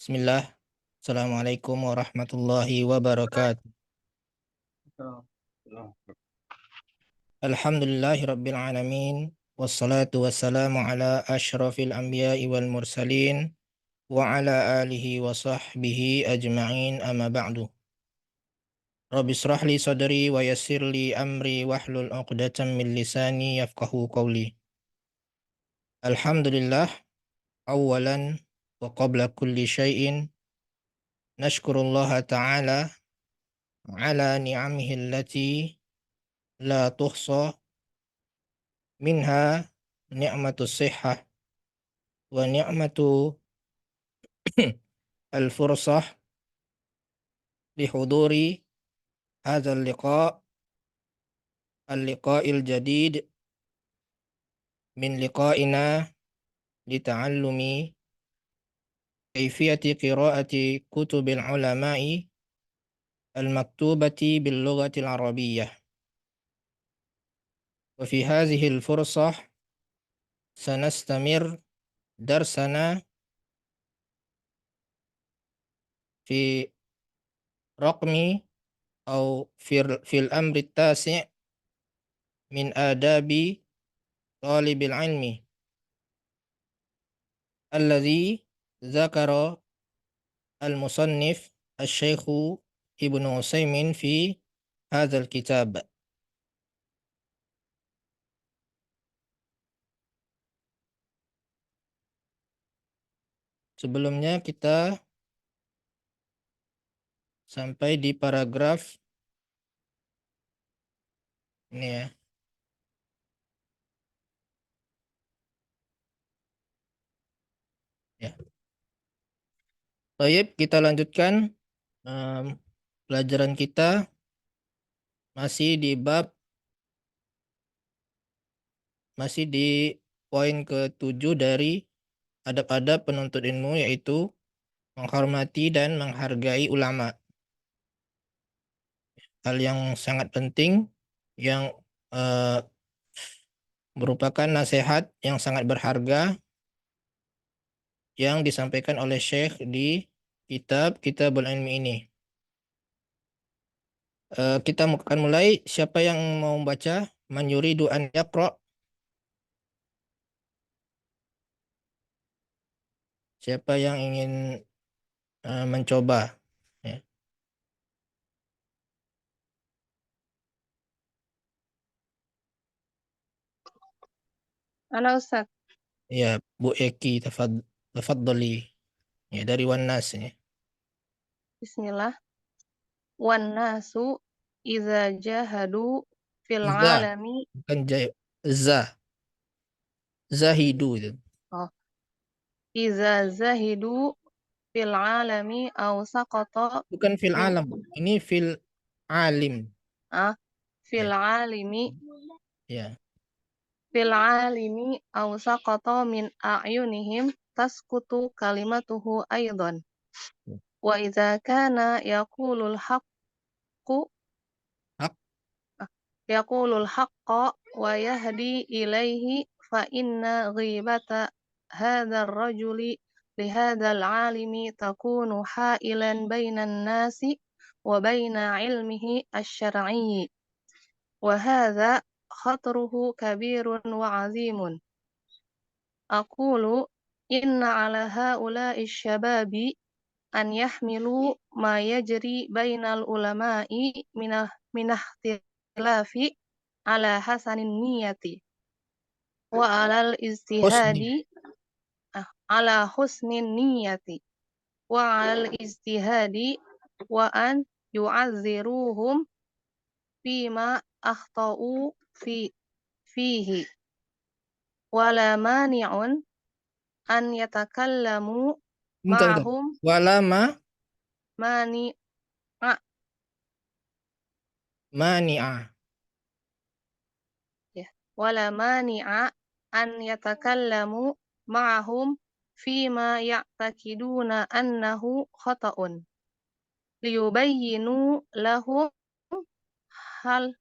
Bismillah. Assalamualaikum warahmatullahi wabarakatuh. Alhamdulillahi rabbil alamin. Wassalatu wassalamu ala ashrafil anbiya'i wal mursalin wa ala alihi wa sahbihi ajma'in amma ba'du. Rabbi israh li sadri wa yassir li amri wahlul 'uqdatam min lisani yafqahu qawli. Alhamdulillah, awalan wa qabla kulli syai'in nashkurullaha ta'ala ala ni'amihi allati la tuhsa minha ni'matus sihah wa ni'matu al-fursah lihuduri hadzal al-liqa'il jadid min liqa'ina lita'allumi kayfiyati qira'ati kutubil ulama'i al-maktubati bil lughatil arabiyyah. Wa fi hadhihi al-fursah sanastamir darsana fi raqmi au fil amri tasi' min adabi talibil ilmi alladhi zakara al-musannif al-syaikh Ibnu Utsaimin fi hadzal kitab. Sebelumnya kita sampai di paragraf ini ya. Ya. Baik, kita lanjutkan pelajaran kita masih di poin ke-7 dari adab-adab penuntut ilmu, yaitu menghormati dan menghargai ulama. Hal yang sangat penting yang merupakan nasihat yang sangat berharga yang disampaikan oleh Syekh di Kitabul Ilmi ini. Kita akan mulai. Siapa yang mau membaca? Man yuridu an yaqra. Siapa yang ingin mencoba? Ya. Ana Ustaz. Ya, Bu Eki, tafadhali. Ya, dari Wannas ya. Bismillah. Wan nasu idza jahadu fil Iza, alami. bukan zahidu itu. Oh, idza zahidu fil alami aw saqata Bukan fil min alam, Bu. Ini fil alim. ah fil Ya. alimi Ya. fil alimi aw saqata min a'yunihim tasqutu kalimatuhu aidan. Wa idza kana yaqulul haqqu Hak. yaqulul haqqa wa yahdi ilaihi fa inna ghibata hadzal rajuli li hadzal alimi takunu hailan bainan nasi wa baina ilmihi asy-syar'i wa hadza khatruhu kabirun wa 'azimun. Aqulu inna 'ala haula'i asy-syababi an yahmilu ma yajri bainal ulama'i minahtilafi ala hasanin niyati wa alal Husni. ijtihadi ala husnin niyati wa alal ijtihadi wa an yu'azziruhum fima akhtau fihi wala mani'un an yatakallamu Bentar. ma'ahum Walama mani mani'a. ya wala mani'a an yatakallamu ma'ahum fima ya'takiduna annahu khata'un liyubayyinu lahum hal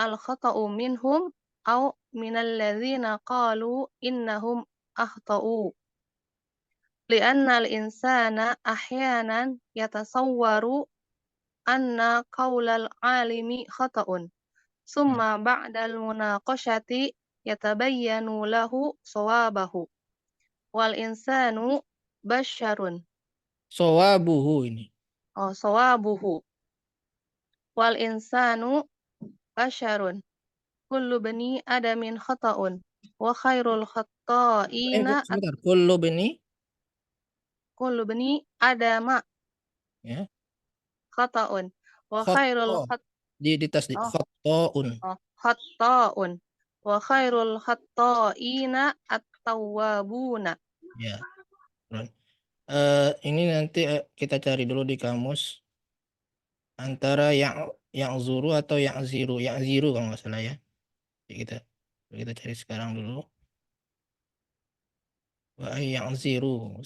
al-khata'u minhum aw minal ladzina qalu innahum akhta'u li'anna al-insana ahyanan yatasawwaru anna qaulal alimi khata'un. Summa ba'dal munaqashati yatabayyanu lahu sawabahu. Wal insanu basyarun. Sawabuhu ini. Oh, sawabuhu. Wal insanu basyarun. Kullu bani adamin khata'un. Wa khairul khatta'ina Sebentar. Kullu bini. kullu bani adama Ya. khata'un. Wa khairul Khoto. Di tasdid. oh, Khotoun. khatta'un. Wa khairul khatta'ina at-tawwabuna. Ya. Ini nanti kita cari dulu di kamus antara yang zuru atau yang ziru. Yang ziru kalau nggak salah ya. Jadi kita cari sekarang dulu. Wah, yang ziru.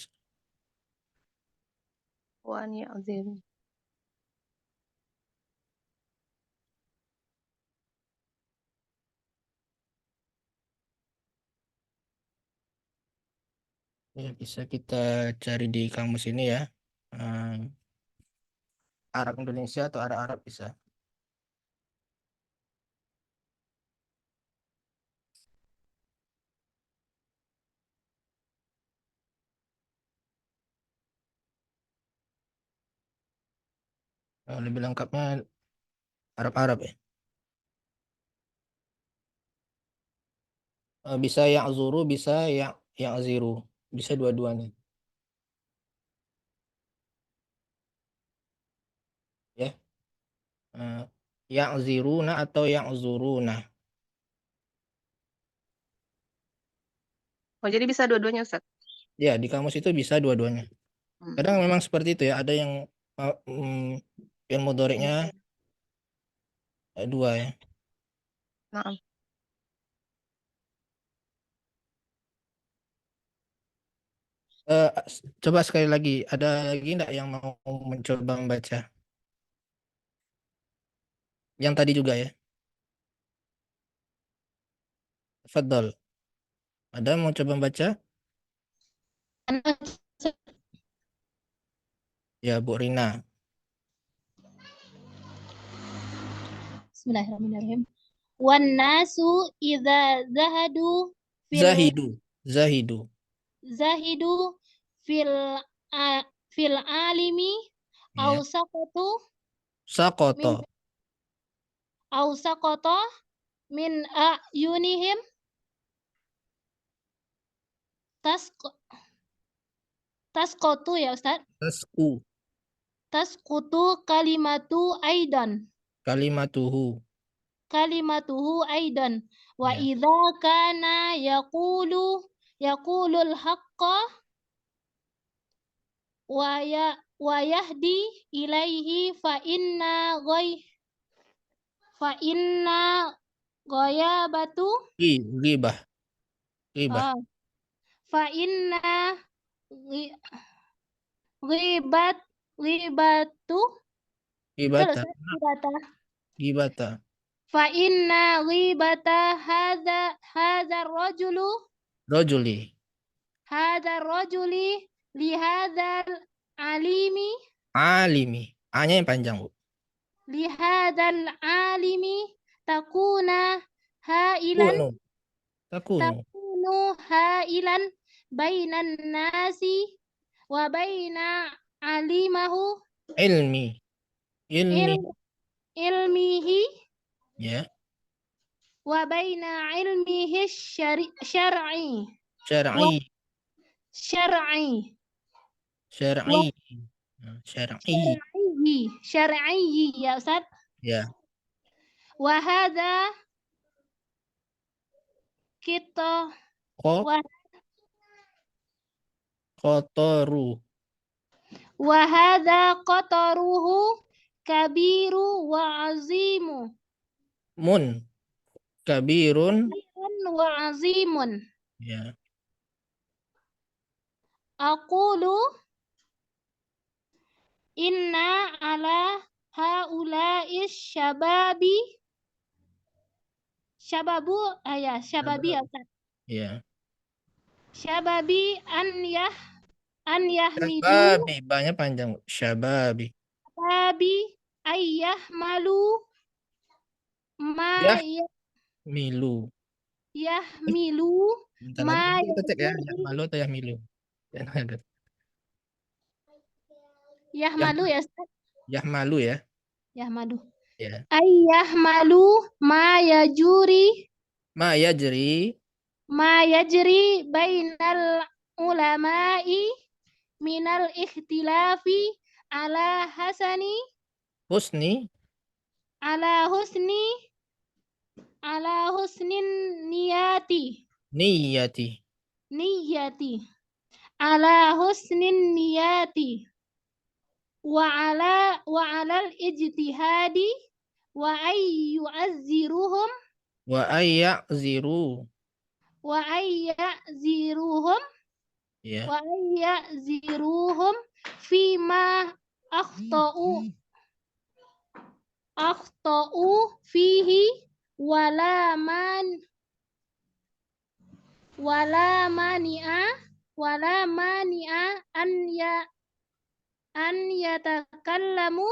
Wa an ya'ziru. Ya, bisa kita cari di kamus ini ya. Eh, Arab Indonesia atau Arab bisa. Lebih lengkapnya Arab ya. Bisa yang zuru, bisa yang ziru. Bisa dua-duanya. Ya. Eh, yang ziruna atau yang zuruna. Oh, jadi bisa dua-duanya, Ustaz. Ya, di kamus itu bisa dua-duanya. Kadang memang seperti itu ya. Ada yang mudhari'nya dua ya. Nah, Eh, Coba sekali lagi. Ada lagi enggak yang mau mencoba membaca? Yang tadi juga ya. Fadol. Ada mau coba membaca? Ya, Bu Rina. Bismillahirrahmanirrahim. Wan nasu idza zahadu fil Zahidu. Zahidu. zahidu fil fil alimi au Ya. saqatu Sakoto. min au saqata min ayunihim tas tasqatu ya Ustaz. Tasku. Tasqutu Kalimatuhu. kalimatuhu aidan wa Ya. idza kana yaqulul haqqa wa yahdi ilaihi fa inna ghayabatu Ghibah. Ghibah. ah, fa inna ghi- ghibat ghibatu betul Ghibata. Ustaz? Ghibata Ghibata. fa inna ghibata Rojuli. hadza rajuli li hadzal alimi Alimi. A-nya yang panjang, Bu. li hadzal alimi takuna hailan Kunu. Takunu. takunu hailan bainan nasi wa baina alimahu Ilmi. Ilmi. il, ilmihi Ya. wa baina ilmihi syar'i wa Syar'i. syar'i wa Syar'i. Syar'i. syar'i ya Ustaz. Ya. Wa hadza kita Ko. wa Kotoru. wa hadza qataruhu kabiru wa azimu Mun. Kabirun. wa azimun. Ya. Aqulu inna ala haula'i syababi ya Ustaz. Ya. Syababi an yahmilu Syababi, banyak panjang. Syababi. babi ayyahmalu ma Ya, ya- milu. yahmilu Bentar, ma nanti kita cek ya. Ya yajri malu atau ya milu. Jangan ada. Ya, yahmalu ya Ustaz? ya malu ya. Yahmalu Ya. ayyahmalu Ma yajri ma yajri bainal ulama'i minal ikhtilafi ala hasani husni ala husni ala husnin niyati niyati. niyati ala husnin niyati wa alal ijtihadi wa ayyu'azziruhum Wa ayyaziru. wa ayya'ziruhum Ya. wa ayya'ziruhum fima akhtau akhtau fihi wala man wala mani'a wala mani'a an yatakallamu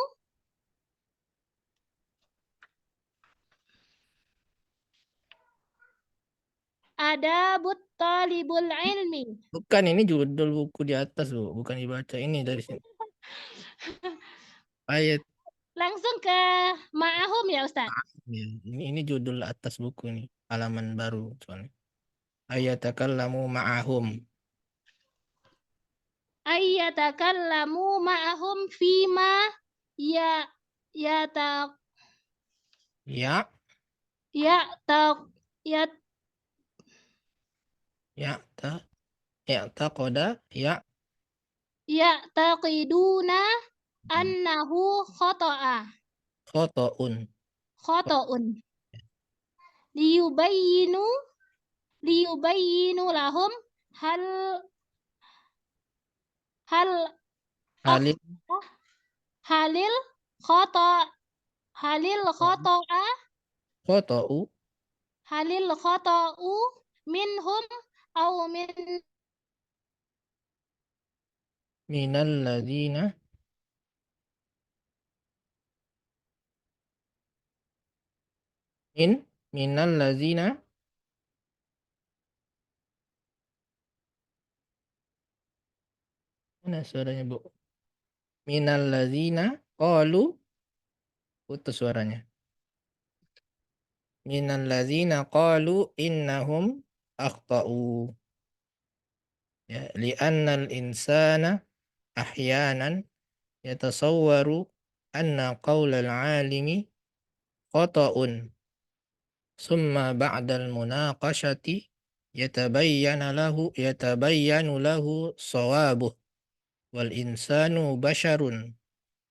adabut talibul ilmi. Bukan, ini judul buku di atas, Bu. Bukan dibaca ini dari sini. Ayat. Langsung ke ma'ahum ya Ustaz. Ya, ini judul atas buku nih. Halaman baru soalnya. Ayatakallamu ma'ahum. Ayyatakallamu ma'ahum fima ya yata Ya, yata yat ya, ta, ya, taqoda, ya, yataqiduna annahu khata'a khotoun. khata'un liyubayyinu liyubayyinu lahum hal hal Halil, halil khata halil khata'a khotou, halil khata'u minhum aw min minal ladina, minal ladina, mana suaranya, Bu? Minal ladina, qalu, putus suaranya. Minal ladzina qalu innahum akhtau. Ya, li'annal insana ahyanan yatasawwaru anna qaulal alimi khata'un. Summa ba'dal munaqashati yatabayyanu lahu sawabuh. Wal insanu basharun.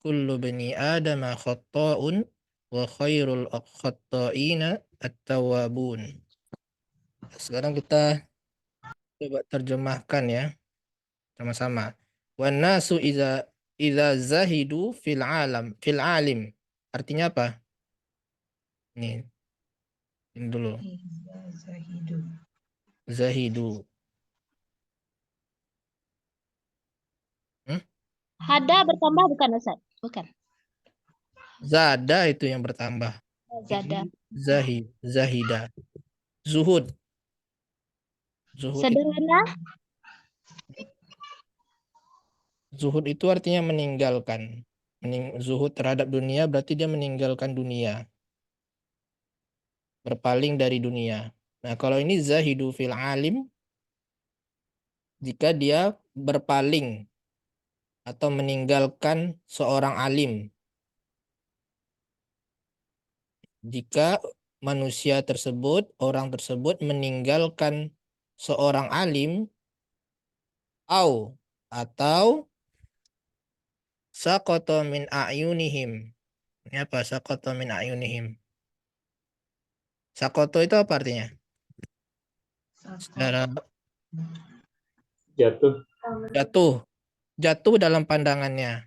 Kullu bani adama khatta'un wa khairul khatta'ina at-tawwabun. Sekarang kita coba terjemahkan ya sama-sama. Wan nasu iza zahidu fil alim. Artinya apa? Nih, ini dulu. Zahidu. hada bertambah bukan Ustaz? Bukan. Zada itu yang bertambah. Zada. Zahida. Zuhud. Sederhana. Zuhud itu artinya meninggalkan. Zuhud terhadap dunia berarti dia meninggalkan dunia. Berpaling dari dunia. Nah, kalau ini zahidu fil alim, jika dia berpaling atau meninggalkan seorang alim. Jika manusia tersebut, orang tersebut meninggalkan seorang alim, atau saqata min a'yunihim. Ini apa? Saqata min a'yunihim. Saqata itu apa artinya? Secara Jatuh. jatuh dalam pandangannya.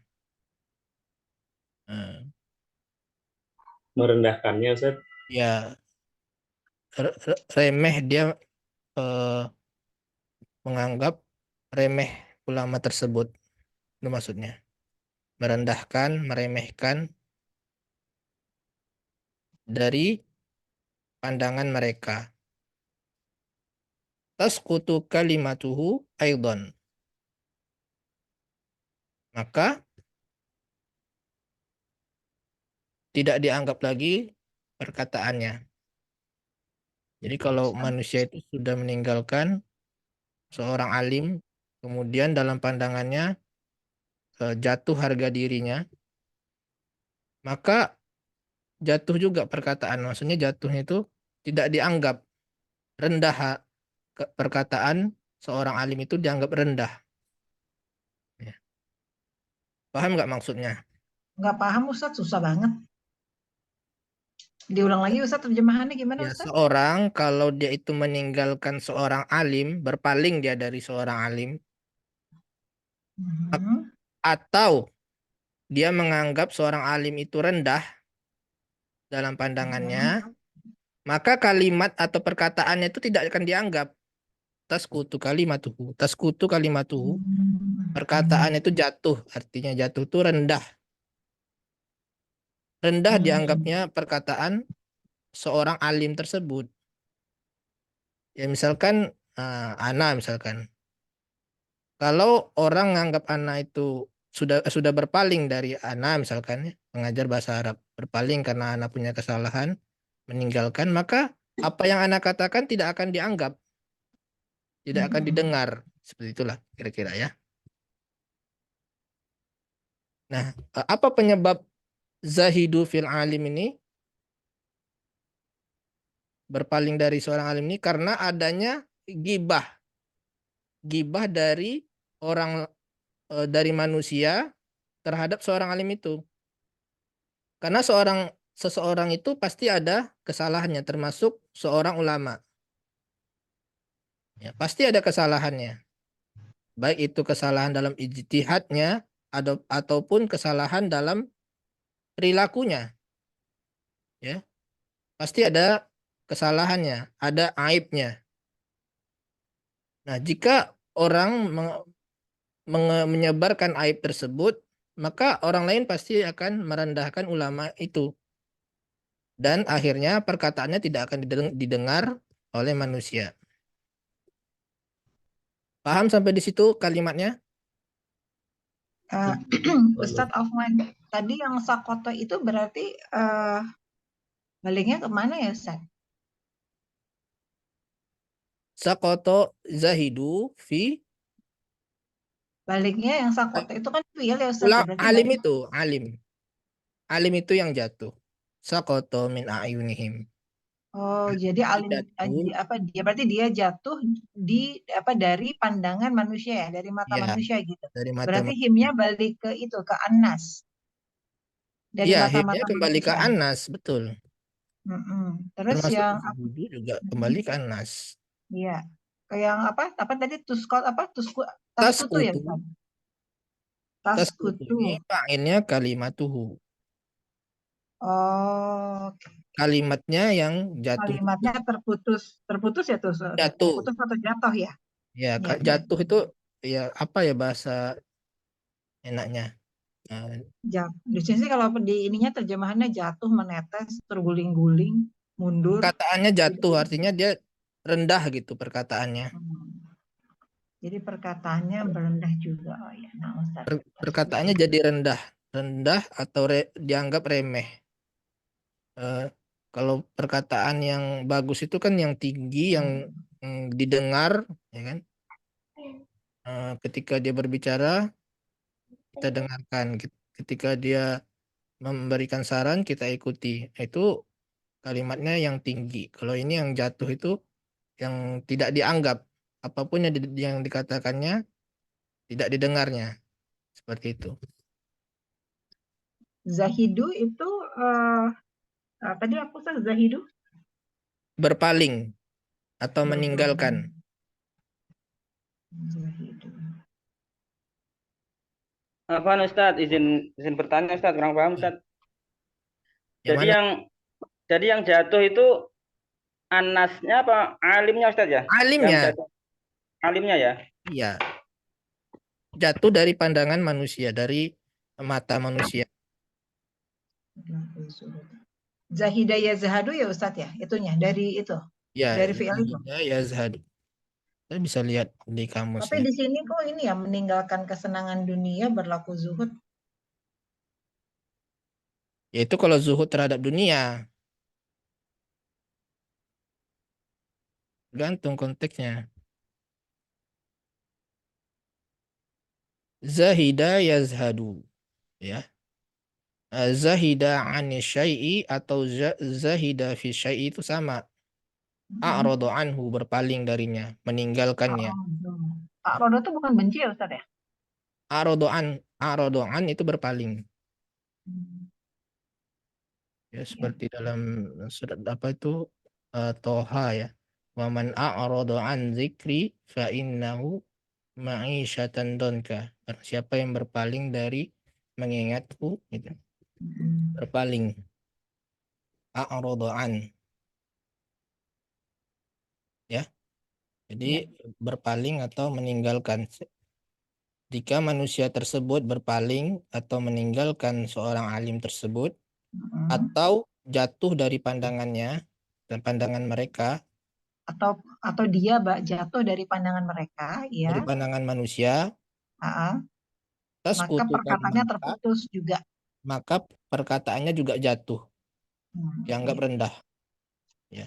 Merendahkannya, Ustaz. Ya, remeh dia, menganggap remeh ulama tersebut. Itu maksudnya. Merendahkan, meremehkan dari pandangan mereka. Tasqutu kalimatuhu aidan. Maka tidak dianggap lagi perkataannya. Jadi kalau manusia itu sudah meninggalkan seorang alim, kemudian dalam pandangannya jatuh harga dirinya, maka jatuh juga perkataan. Maksudnya jatuhnya itu tidak dianggap rendah. Perkataan seorang alim itu dianggap rendah. Ya. Paham nggak maksudnya? Nggak paham Ustadz, susah banget. Diulang lagi Ustadz, terjemahannya gimana Ya, Ustadz? seorang kalau dia itu meninggalkan seorang alim, berpaling dia dari seorang alim, Mhm. atau dia menganggap seorang alim itu rendah dalam pandangannya, maka kalimat atau perkataannya itu tidak akan dianggap. Taskutu kalimatuhu. Taskutu kalimatuhu. Perkataan itu jatuh. Artinya jatuh itu rendah. Rendah dianggapnya perkataan seorang alim tersebut. Ya misalkan Ana misalkan. Kalau orang nganggap Ana itu sudah berpaling dari Ana misalkan ya, mengajar bahasa Arab, berpaling karena Ana punya kesalahan, meninggalkan, maka apa yang Ana katakan tidak akan dianggap, tidak akan didengar. Seperti itulah kira-kira ya. Nah, apa penyebab zahidu fil alim ini? Berpaling dari seorang alim ini karena adanya gibah. Gibah dari orang dari manusia terhadap seorang alim itu. Karena seseorang itu pasti ada kesalahannya, termasuk seorang ulama. Ya, pasti ada kesalahannya. Baik itu kesalahan dalam ijtihadnya ataupun kesalahan dalam perilakunya. Ya, pasti ada kesalahannya, ada aibnya. Nah, jika orang menyebarkan aib tersebut, maka orang lain pasti akan merendahkan ulama itu. Dan akhirnya perkataannya tidak akan didengar oleh manusia. Paham sampai di situ kalimatnya? Ustadz Afwan, tadi yang sakoto itu berarti baliknya kemana ya Ustadz? Sakoto zahidu fi Baliknya yang sakoto itu kan fiil ya Ustadz, ya berarti alim balik. itu, alim. Alim itu yang jatuh. Sakoto min a'yunihim. Oh, jadi alim Jatuh, dia berarti dia jatuh di dari pandangan manusia ya, dari mata ya, manusia gitu. dari mata Berarti manusia. himnya balik ke itu, ke Anas. Dari Iya, akhirnya mata-mata kembali ke manusia. Anas, betul. Terus Termasuk yang Zuhudu juga kembali ke Anas. iya. Yang apa tadi taskutu ya Taskutu, Ustaz? taskutu Taskutu. ini fa'ilnya kalimatuhu. Oh, Kalimatnya yang jatuh. kalimatnya terputus ya tuh, Jatuh. putus atau jatuh ya? Ya, Iya, iya. jatuh itu ya apa ya bahasa enaknya? Nah, Di sini sih kalau di ininya terjemahannya jatuh, menetes, terguling-guling, mundur. perkataannya Gitu. jatuh artinya dia rendah gitu perkataannya. Jadi perkataannya berendah juga. Oh ya, nah Ustaz. Perkataannya jadi rendah, rendah atau dianggap remeh. Eh, kalau perkataan yang bagus itu kan yang tinggi, yang didengar, ya kan? Ketika dia berbicara, kita dengarkan. Ketika dia memberikan saran, kita ikuti. Itu kalimatnya yang tinggi. Kalau ini yang jatuh itu yang tidak dianggap. Apapun yang dikatakannya tidak didengarnya. Seperti itu. Zahidu itu tadi aku Ustaz Zahidu Berpaling atau meninggalkan. Zahidu. Afwan Ustadz, izin bertanya Ustadz, kurang paham Ustadz. Yang Jadi mana? yang jatuh itu anasnya apa alimnya Ustadz ya? Yang Alimnya. jatuh alimnya ya? Iya. jatuh dari pandangan manusia, dari mata manusia. Zahida yazhadu ya Ustadz ya, itunya dari itu, Ya, dari fi'il itu. zahida yazhadu. Kita bisa lihat di Tapi kamusnya. di sini kok ini ya meninggalkan kesenangan dunia berlaku zuhud. Yaitu kalau zuhud terhadap dunia. Gantung konteksnya. Zahida yazhadu. Ya. Zahida ani syai'i atau zahida fi syai'i itu sama. A'radu anhu, berpaling darinya, meninggalkannya. A'radu itu bukan benci ya Ustadz ya? A'radu an itu berpaling. Ya, seperti dalam surat apa itu Toha ya. Wa man a'radu an dzikri fa innahu ma'isyatan donka. Siapa yang berpaling dari mengingatku gitu. Berpaling. A'radu an. Ya. Jadi berpaling atau meninggalkan. Jika manusia tersebut berpaling atau meninggalkan seorang alim tersebut atau jatuh dari pandangannya dan pandangan mereka, atau dia jatuh dari pandangan mereka ya, dari pandangan manusia, maka tasqutu perkataannya kalimata, terputus juga. maka perkataannya juga jatuh, dianggap rendah. Ya.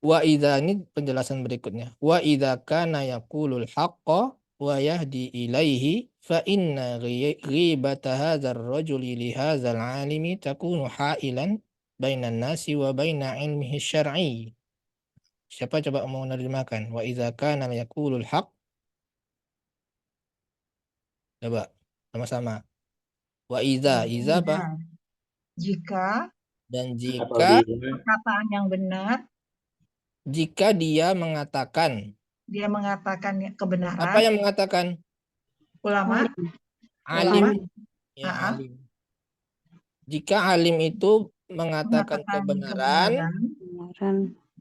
Wa idza, ini penjelasan berikutnya. Wa idza kana yaqulul haqqa wa yahdi ilaihi fa inna ghibata hadzal rajuli li hadzal alimi takunu hailan bainan nasi wa baina ilmihi syar'i. Siapa coba mau menerjemahkan? Wa idza kana yaqulul haqq. Coba sama-sama. Wa idza, iza apa? Jika Dan jika Apabila perkataan yang benar, jika dia mengatakan kebenaran, apa yang mengatakan? ulama, Alim. Ya, Ah. alim. Jika alim itu mengatakan kebenaran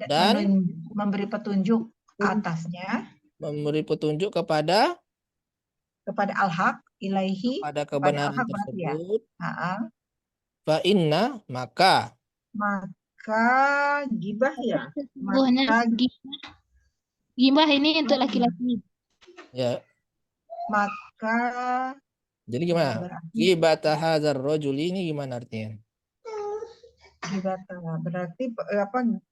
dan memberi petunjuk atasnya memberi petunjuk kepada al-haq ilaihi, pada kepada kebenaran al-haq berarti ya. tersebut, fa inna, maka gibah ya. Sesungguhnya gibah ini untuk laki-laki. ya. Maka Jadi gimana? Ghibata hadzal rajul ini gimana artinya? Berarti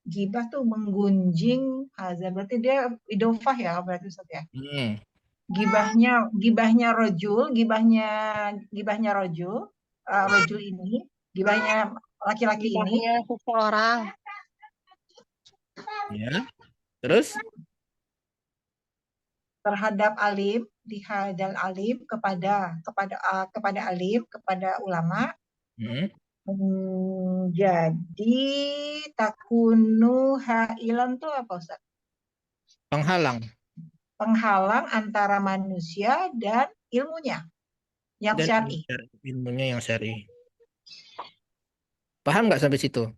gibah tuh menggunjing hazar, berarti dia idofah ya berarti Ustaz ya. Gibahnya rojul ini, gibahnya laki-laki ini, seseorang. Ya. Terus terhadap alim, dihadal alim, kepada alim, kepada ulama. Jadi takunu hailan tuh apa Ustaz? Penghalang antara manusia dan ilmunya yang syar'i. Ilmunya yang syar'i. Paham nggak sampai situ?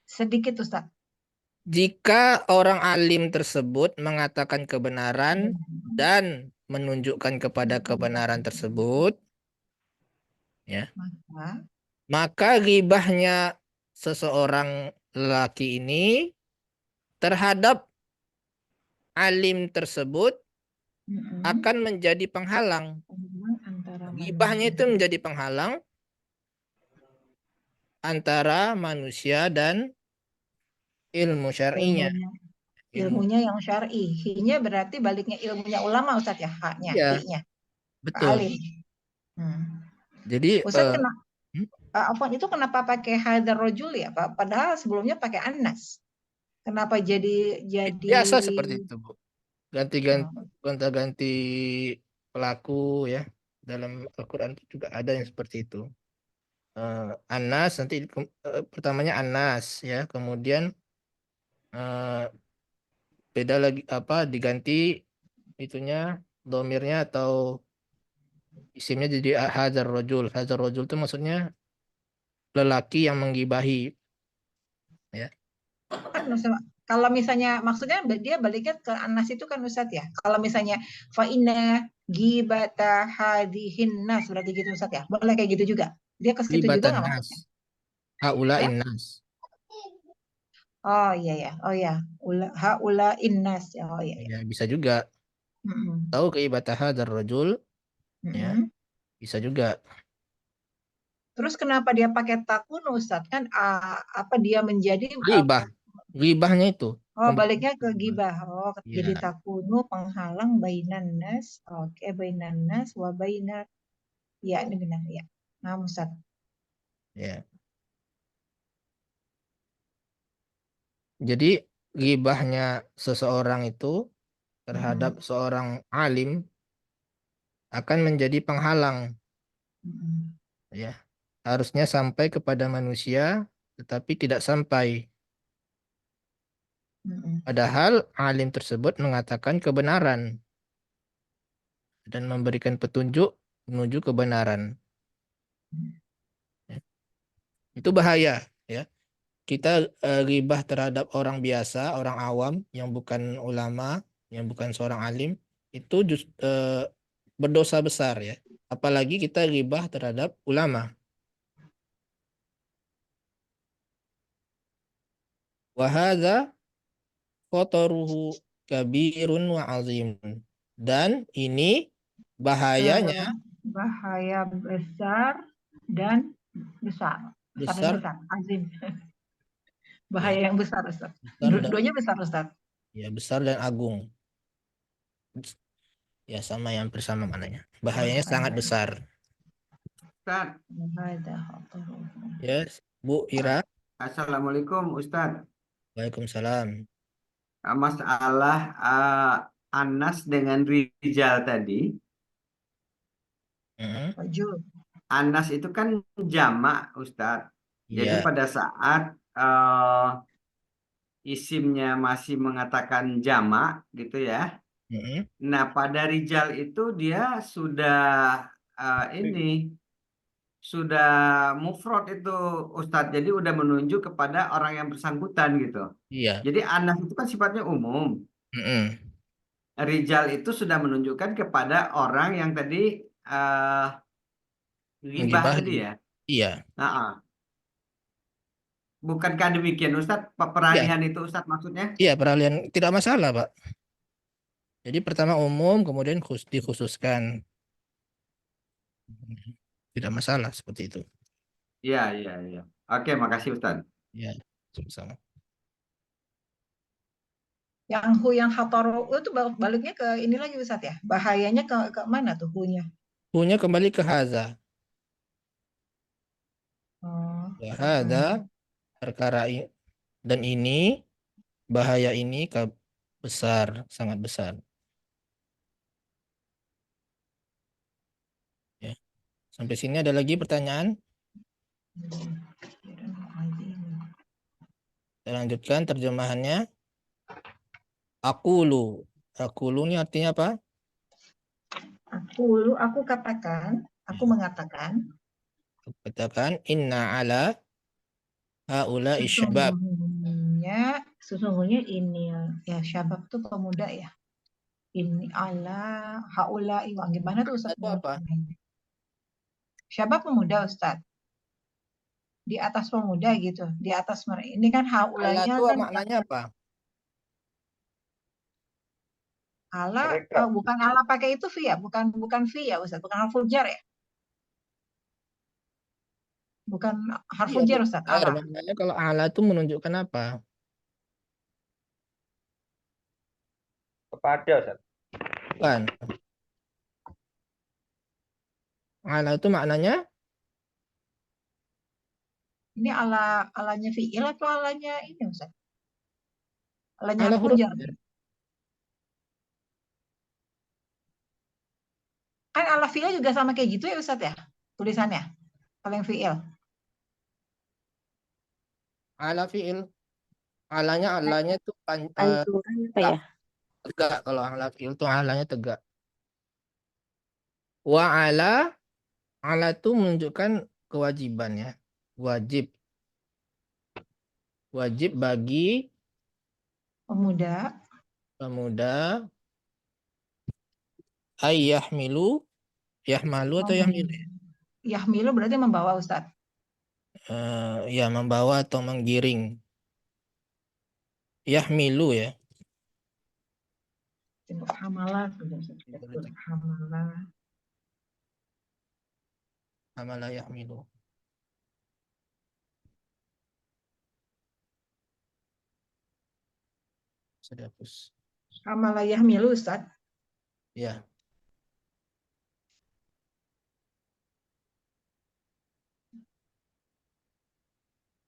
Sedikit Ustaz. Jika orang alim tersebut mengatakan kebenaran dan menunjukkan kepada kebenaran tersebut, ya, maka ghibahnya seseorang lelaki ini terhadap alim tersebut akan menjadi penghalang. Ghibahnya itu menjadi penghalang antara manusia dan ilmu syar'inya. Ilmunya yang syar'i. Hi-nya berarti baliknya ilmunya ulama Ustaz ya, haknya, Iya, hi-nya. betul. Alim. Jadi Ustaz itu kenapa pakai hadzal rajul ya, Pak? Padahal sebelumnya pakai anas. Kenapa jadi biasa seperti itu, Bu. Ganti-ganti pelaku ya. Dalam Al-Qur'an juga ada yang seperti itu. Anas nanti pertamanya Anas ya, kemudian beda lagi diganti itunya domirnya atau isimnya jadi hadzal rajul. Hadzal rajul itu maksudnya lelaki yang menggibahi ya. Kalau misalnya maksudnya dia baliknya ke Anas itu kan Ustadz ya. Kalau misalnya fa inna ghibata hadhihin nas berarti gitu Ustadz ya. Boleh kayak gitu juga. Dia ke situ juga Ghibatan nggak nas. maksudnya? Haula'in Ya? nas. Oh iya ya. Oh ya. Haula innas. Oh iya ya. Ya, bisa juga. Mm-mm. Tahu ghibata hadzal rajul, ya, Mm-mm. bisa juga. Terus kenapa dia pakai takun Ustadz? Kan apa dia menjadi Ghibah. Ghibahnya itu. oh baliknya ke gibah. Oh jadi Ya, takunu penghalang bainan nas. Oke bainan nas wa bainar. Ya ini benar ya. Nah Ustadz. ya. Jadi ghibahnya seseorang itu terhadap Mm-mm. seorang alim akan menjadi penghalang, Mm-mm. ya. Harusnya sampai kepada manusia tetapi tidak sampai. Mm-mm. Padahal alim tersebut mengatakan kebenaran dan memberikan petunjuk menuju kebenaran. Ya. Itu bahaya, ya. Kita ghibah terhadap orang biasa, orang awam yang bukan ulama, yang bukan seorang alim, itu berdosa besar, ya. Apalagi kita ghibah terhadap ulama. Wahada khotoruhu kabirun wa azimun. Dan ini bahayanya Bahaya besar dan besar. Besar dan besar, besar. Azim. ya, Bahaya yang besar Ustaz. besar dan Dua-duanya besar Ustaz. ya besar dan agung. Ya sama yang bersama mananya. Bahayanya sangat besar. Ustaz, Ya, Bu Ira. Assalamualaikum Ustaz. Waalaikumsalam. Masalah Anas dengan Rijal tadi. Mm-mm. Anas itu kan jamak Ustaz. Jadi Iya. pada saat isimnya masih mengatakan jamak gitu ya. Mm-mm. Nah pada Rijal itu dia sudah ini sudah mufrad itu Ustadz. Jadi udah menunjuk kepada orang yang bersangkutan gitu. Iya. Jadi anas itu kan sifatnya umum. Mm-mm. Rijal itu sudah menunjukkan kepada orang yang tadi ghibah Menggibah. tadi ya. Iya. Nah, bukankah demikian Ustadz? Iya. Peralihan itu Ustadz maksudnya? Iya, peralihan tidak masalah, Pak. Jadi pertama umum, kemudian dikhususkan. Tidak masalah seperti itu. Iya, iya, iya. Oke, makasih Ustadz. Ya, sama-sama. Yang hataru itu baliknya ke ini lagi Ustaz ya. Bahayanya ke mana tuh hu-nya? Hu-nya kembali ke haza. Oh. Ya, haza perkara dan ini bahaya ini besar, sangat besar. Ya. Sampai sini ada lagi pertanyaan? Kita lanjutkan terjemahannya. Aqulu. Aqulu ini artinya apa? Aku katakan, aku mengatakan. Katakan inna ala haula isyabab. Sesungguhnya ini ya syabab tuh pemuda ya. Ini ala haula gimana tuh Ustaz? Itu apa? Syabab pemuda Ustaz. Di atas pemuda gitu, di atas mereka. Ini kan Ala haulanya itu kan maknanya apa? ala bukan ala pakai itu fi ya, bukan fi ya Ustaz, bukan harful jar ya. Bukan harful jar Ustaz, ala. Maknanya kalau ala itu menunjukkan apa? Kepada Ustaz. Bukan. Ala itu maknanya Ini alanya fi'il atau alanya ini Ustaz? Alanya ala harful huruf jar. jar. Kan ala fi'il juga sama kayak gitu ya Ustaz ya? Tulisannya. Kalau yang fi'il. Ala fi'il. Alanya itu Anjuran apa ya? tegak. Kalau ala fi'il itu alanya tegak. Wa ala itu menunjukkan kewajiban ya. Wajib bagi Pemuda. Pemuda yahmalu atau yahmilu? Yahmilu berarti membawa, Ustadz. Ya, membawa atau menggiring. Yahmilu ya. Tengok hamalah. Hamalah. Hamala yahmilu. Sudah hapus. Hamalah yahmilu, Ustadz. Ya.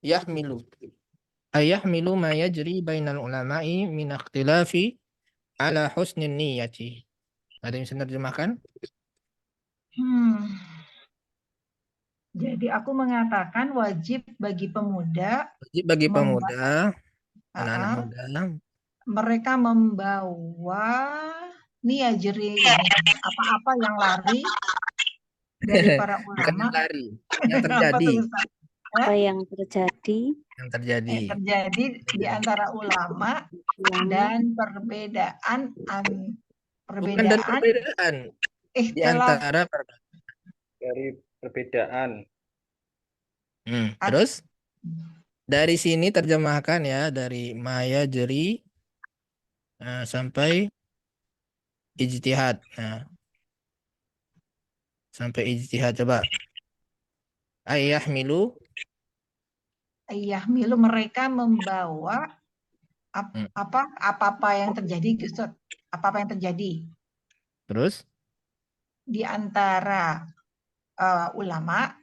Yahmilu. Ayahmilu ma yajri bainal ulama'i min ikhtilafi ala husnin niyati. Ada yang bisa menerjemahkan? Jadi aku mengatakan wajib bagi pemuda, Wajib bagi pemuda, anak-anak muda, mereka membawa niyajri, apa-apa yang lari dari para bukan ulama. yang lari, yang terjadi. Apa yang terjadi? Yang terjadi. Terjadi di antara ulama dan perbedaan Bukan dari perbedaan. Di antara Dari perbedaan. Terus dari sini terjemahkan ya, dari maya jeri sampai ijtihad. Nah, sampai ijtihad coba. Ayahmilu mereka membawa apa-apa yang terjadi, Ustaz. Apa-apa yang terjadi. Terus di antara ulama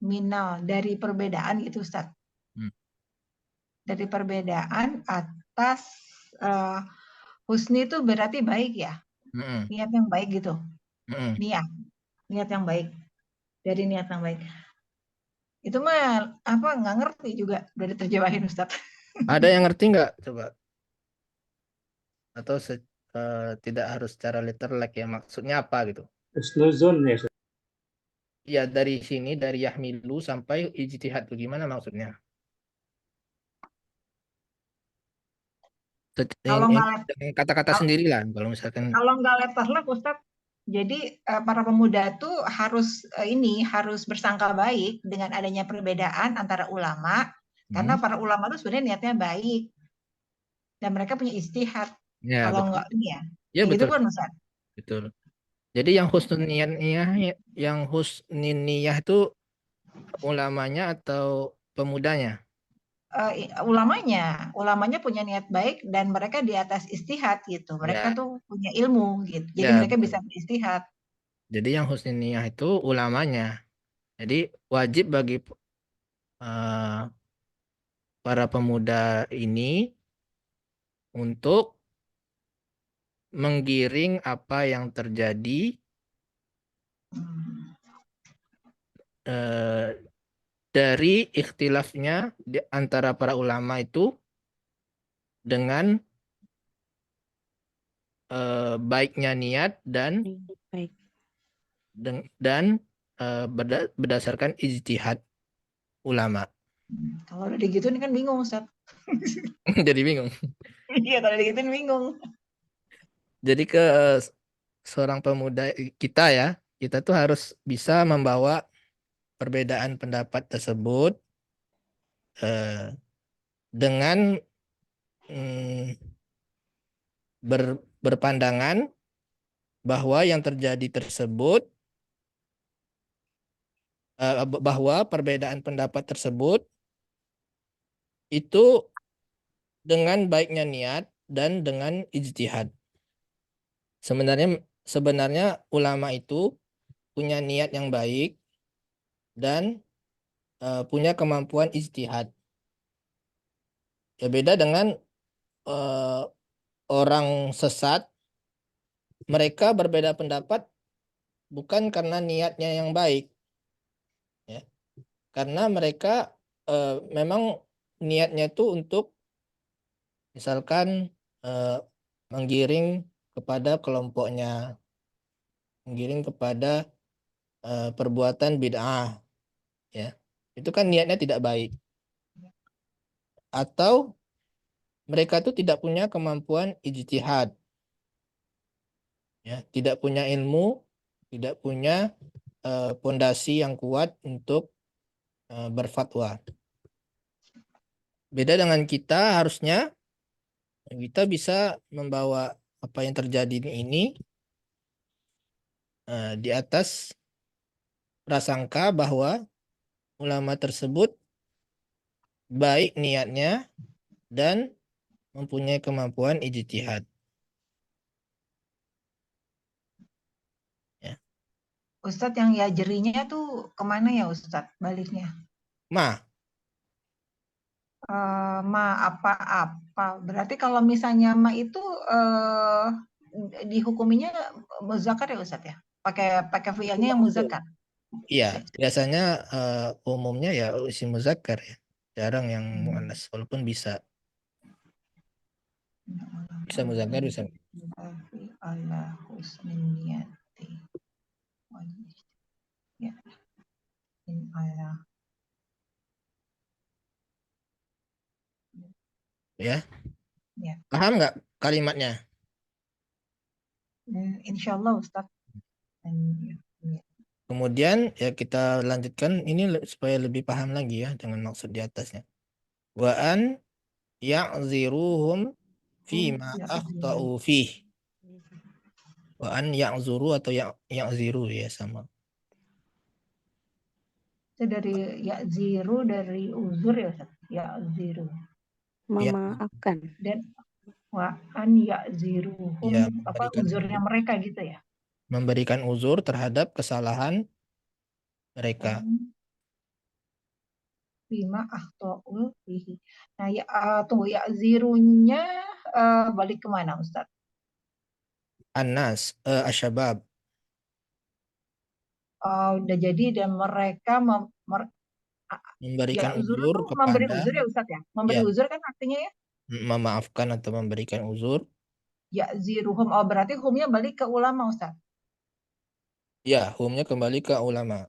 minal, dari perbedaan gitu, Ustaz. Dari perbedaan atas husni itu berarti baik ya. Niat yang baik gitu. Niat yang baik. Dari niat yang baik. Itu mah nggak ngerti juga, udah diterjemahin, Ustaz. Ada yang ngerti nggak coba? Atau tidak harus secara literal ya, maksudnya apa gitu? Husnuzon ya. Ya, dari sini, dari yahmilu sampai ijtihad itu gimana maksudnya? Kalau kata-kata sendiri lah kalau misalkan. Kalau nggak letterlek, Ustaz, jadi para pemuda tuh harus harus bersangka baik dengan adanya perbedaan antara ulama, karena para ulama tuh sebenarnya niatnya baik dan mereka punya ijtihad. Ya, kalau betul. nggak Ya, betul. Gitu kan, Ustaz? Betul. Jadi yang husniyah itu ulamanya atau pemudanya? Ulamanya punya niat baik dan mereka di atas ijtihad gitu. Mereka tuh punya ilmu gitu. Jadi mereka betul. bisa berijtihad. Jadi yang husniyah itu ulamanya. Jadi wajib bagi para pemuda ini untuk menggiring apa yang terjadi dari ikhtilafnya di antara para ulama itu dengan baiknya niat dan berdasarkan ijtihad ulama. Kalau udah digituin kan bingung, Ustaz. Jadi bingung. Iya, kalau digituin bingung. Jadi ke seorang pemuda kita tuh harus bisa membawa perbedaan pendapat tersebut dengan berpandangan bahwa yang terjadi tersebut, bahwa perbedaan pendapat tersebut itu dengan baiknya niat dan dengan ijtihad. Sebenarnya ulama itu punya niat yang baik dan punya kemampuan ijtihad. Ya, beda dengan orang sesat. Mereka berbeda pendapat bukan karena niatnya yang baik, ya, karena mereka memang niatnya itu untuk misalkan menggiring kepada kelompoknya, menggiring kepada perbuatan bid'ah, ya, itu kan niatnya tidak baik. Atau mereka itu tidak punya kemampuan ijtihad, ya, tidak punya ilmu, tidak punya pondasi yang kuat untuk berfatwa. Beda dengan kita, harusnya kita bisa membawa apa yang terjadi ini di atas prasangka bahwa ulama tersebut baik niatnya dan mempunyai kemampuan ijtihad. Ya. Ustadz, yang ya jerinya tuh kemana ya Ustadz baliknya? Ma, Ma apa-apa. Berarti kalau misalnya ma itu dihukuminya muzakkar ya Ustadz ya? Pakai fi'ilnya yang muzakkar. iya, biasanya umumnya ya isim muzakkar ya. Jarang yang muannas, walaupun bisa muzakkar, bisa. Ala husnin niyati. Ya. In ala. Ya. Ya. Paham nggak kalimatnya? Insya Allah Ustadz. Ya. Kemudian ya kita lanjutkan ini supaya lebih paham lagi ya dengan maksud di atasnya. Wa an ya'ziruhum fi ma akhta'u fih. Wa an ya'zuru atau ya'ziru ya sama. Itu dari ya'ziru, dari uzur ya Ustaz. Ya'ziru. Memaafkan. Dan wa an ya'ziruhum, Ya, apa uzurnya mereka gitu ya. Memberikan uzur terhadap kesalahan mereka. Bima akhta'u fihi. Nah, ya tunggu, ya'zirunya balik kemana Ustaz? An-nas, asyabab. Udah jadi, dan mereka Memberikan uzur uzur itu memberi kepada, uzur ya Ustaz ya? Memberi ya, uzur kan artinya ya? memaafkan atau memberikan uzur. Ya'ziruhum, berarti humnya balik ke ulama Ustaz. Ya, humnya kembali ke ulama.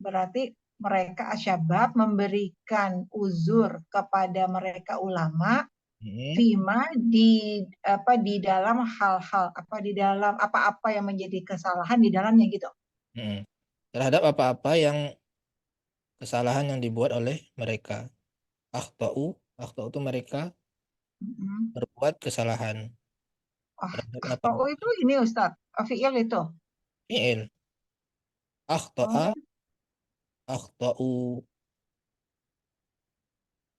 Berarti mereka asyabab memberikan uzur kepada mereka ulama fima di dalam hal-hal di dalam apa-apa yang menjadi kesalahan di dalamnya gitu. Terhadap apa-apa yang kesalahan yang dibuat oleh mereka. Akhta'u itu mereka berbuat kesalahan. Akhta'u itu ini Ustaz, fi'il itu. Fi'il. Akhta'a, akhta'u.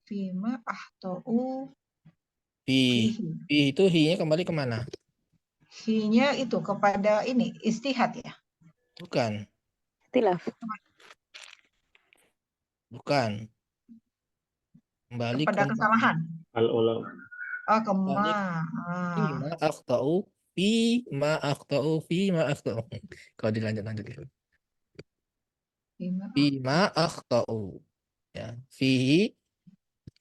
Fima akhta'u. Fi itu hi-nya kembali kemana? Hi-nya itu kepada ini, istihad ya? Bukan. Tilaf. Bukan. Kembali kepada kesalahan. Al-ulama. Fima akhta'u, fima akhta'u. Kalau dilanjut. Fima akhta'u. Ya, fihi.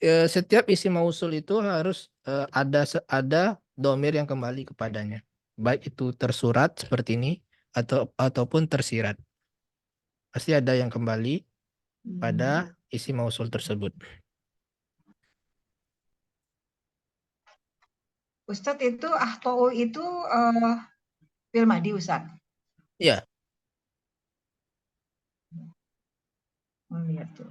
Setiap isim mausul itu harus ada domir yang kembali kepadanya. Baik itu tersurat seperti ini ataupun tersirat. Pasti ada yang kembali pada isim mausul tersebut. Ustadz, itu akhta'u itu fi'il madhi Ustadz? Iya. Lihat tuh.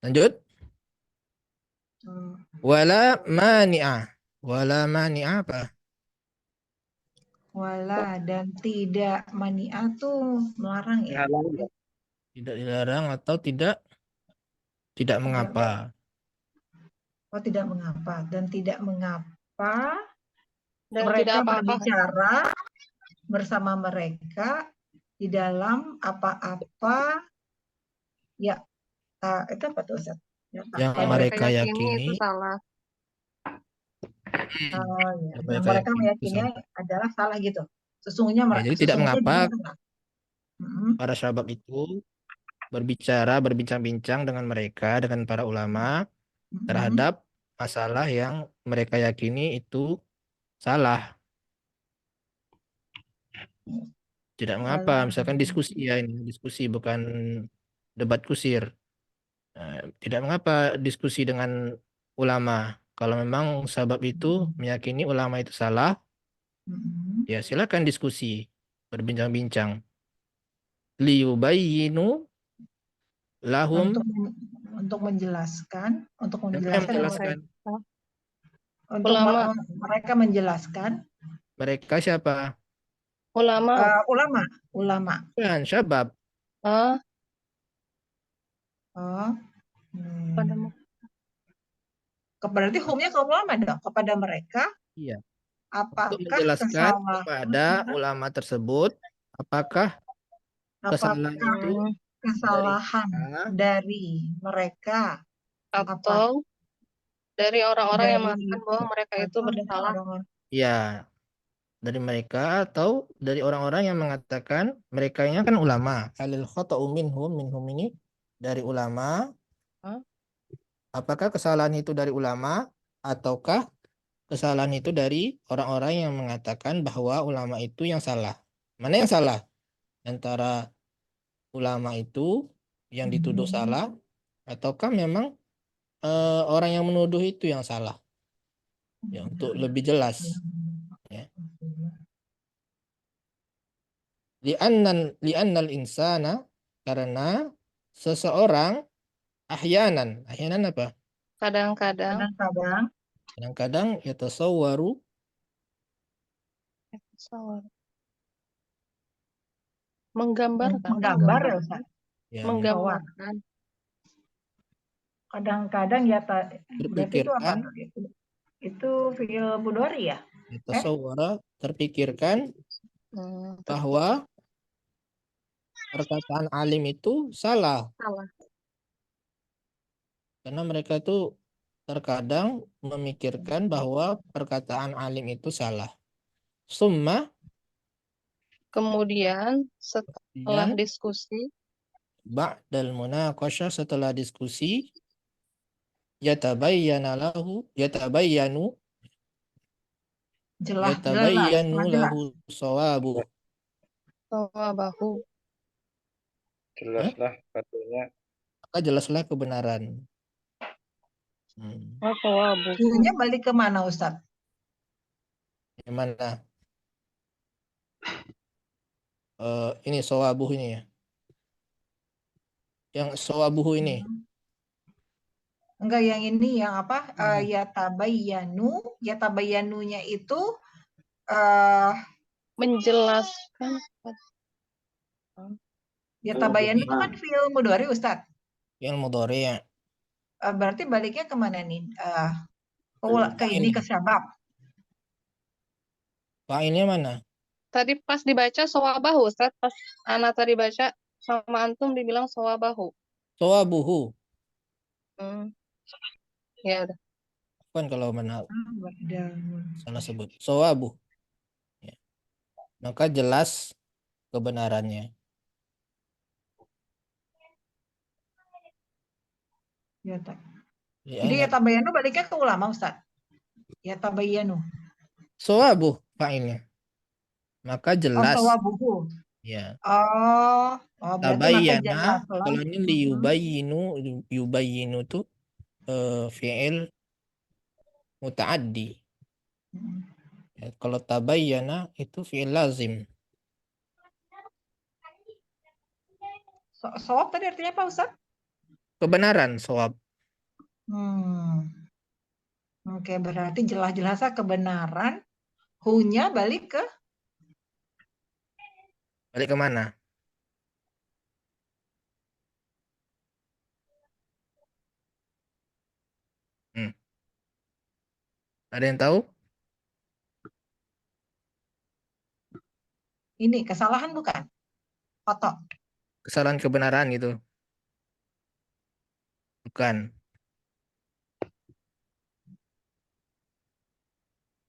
Lanjut. Wala mani'ah. Wala mani'ah apa? Wala, dan tidak mani'ah tuh melarang ya? Tidak dilarang atau tidak mengapa. Tidak mengapa. Dan tidak mengapa Dan mereka tidak apa-apa. berbicara bersama mereka di dalam apa-apa ya, itu apa tuh Ustaz? Yang mereka yakini itu salah. Yang mereka meyakini adalah salah gitu. Sesungguhnya mereka, jadi tidak mengapa para sahabat itu berbincang-bincang dengan mereka, dengan para ulama terhadap masalah yang mereka yakini itu salah. Tidak mengapa, misalkan diskusi ya, ini diskusi bukan debat kusir. Tidak mengapa diskusi dengan ulama. Kalau memang sahabat itu meyakini ulama itu salah, ya silakan diskusi, berbincang-bincang. Liyubayyinu lahum, untuk menjelaskan siapa yang kepada menjelaskan? mereka, untuk Ulama. mereka menjelaskan Mereka siapa? Ulama. ulama. Kan syabab. Ah, Oh. pada Berarti hukumnya ke ulama dong, kepada mereka. Iya. Untuk Apakah menjelaskan kepada ulama tersebut apakah kesalahan itu kesalahan dari mereka atau dari orang-orang yang Dari- mengatakan bahwa mereka itu atau dari bersalah. orang-orang. ya dari mereka atau dari orang-orang yang mengatakan mereka ini kan ulama. Alil khata'u minhum ini dari ulama. Hah? Apakah kesalahan itu dari ulama ataukah kesalahan itu dari orang-orang yang mengatakan bahwa ulama itu yang salah? Mana yang salah? Antara ulama itu yang dituduh salah ataukah memang orang yang menuduh itu yang salah? Ya, untuk lebih jelas. Ya. Li'annal insana, karena seseorang ahyanan apa? Kadang-kadang Kadang-kadang yatasawwaru Menggambar ya Ustaz. ya, menggambarkan. Kadang-kadang berarti itu apa? terpikirkan, Itu fi'il mudhari ya? yatasawwara, terpikirkan bahwa perkataan alim itu salah. Salah. Karena mereka itu terkadang memikirkan bahwa perkataan alim itu salah. Summa, Kemudian setelah kemudian diskusi, ba'dal munaqasyah, setelah diskusi, yatabayyanu Jelas. lahu sawabu. sawabahu, Jelaslah katanya. Maka jelaslah kebenaran. sawabuhu. Ininya balik ke mana Ustaz? Yang mana? Ini sawabuh ini ya. Yang sawabuh ini. Enggak, yang ini yang apa? Yatabayyanunya itu Menjelaskan. yatabayyanu itu kan fi'il mudhari Ustaz. Yang mudhari ya. Berarti baliknya kemana nih? Ke ini, ke sabab. Fa'ilnya mana? Tadi pas dibaca sawabahu, Ustaz. Pas Ana tadi baca sama antum dibilang sawabahu. Sawabuhu. Ya udah. Kan kalau mana salah sebut. Sawabuh. Ya. Maka jelas kebenarannya. Ya, jadi yatabayyanu baliknya ke ulama Ustaz. Yatabayyanu. Sawabuh fa'ilnya. Maka jelas. Sawabuhu. Ya. Berarti Tabayyana, kalau ini yubayyinu tuh fi'il muta'addi. Ya, kalau tabayyana itu fi'il lazim. Shawab tadi artinya apa Ustaz? Kebenaran, shawab. Oke, berarti jelas-jelasnya kebenaran. Hunya balik ke mana? Ada yang tahu? ini kesalahan bukan? Foto. Kesalahan kebenaran gitu. Bukan.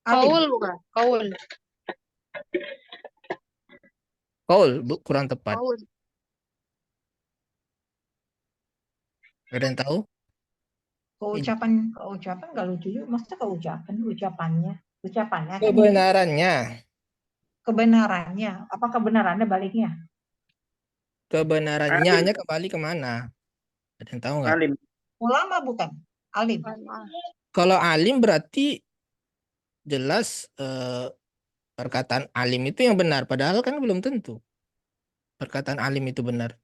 Qaul bukan? Qaul kurang tepat. Qaul. Ada yang tahu? Keucapan nggak lucu juga. Maksudnya ucapannya. Kebenarannya. Apa kebenarannya baliknya? Kebenarannya hanya kembali kemana? Ada yang tahu nggak? Alim. Ulama bukan? Alim. Kalau alim berarti jelas perkataan alim itu yang benar. Padahal kan belum tentu perkataan alim itu benar.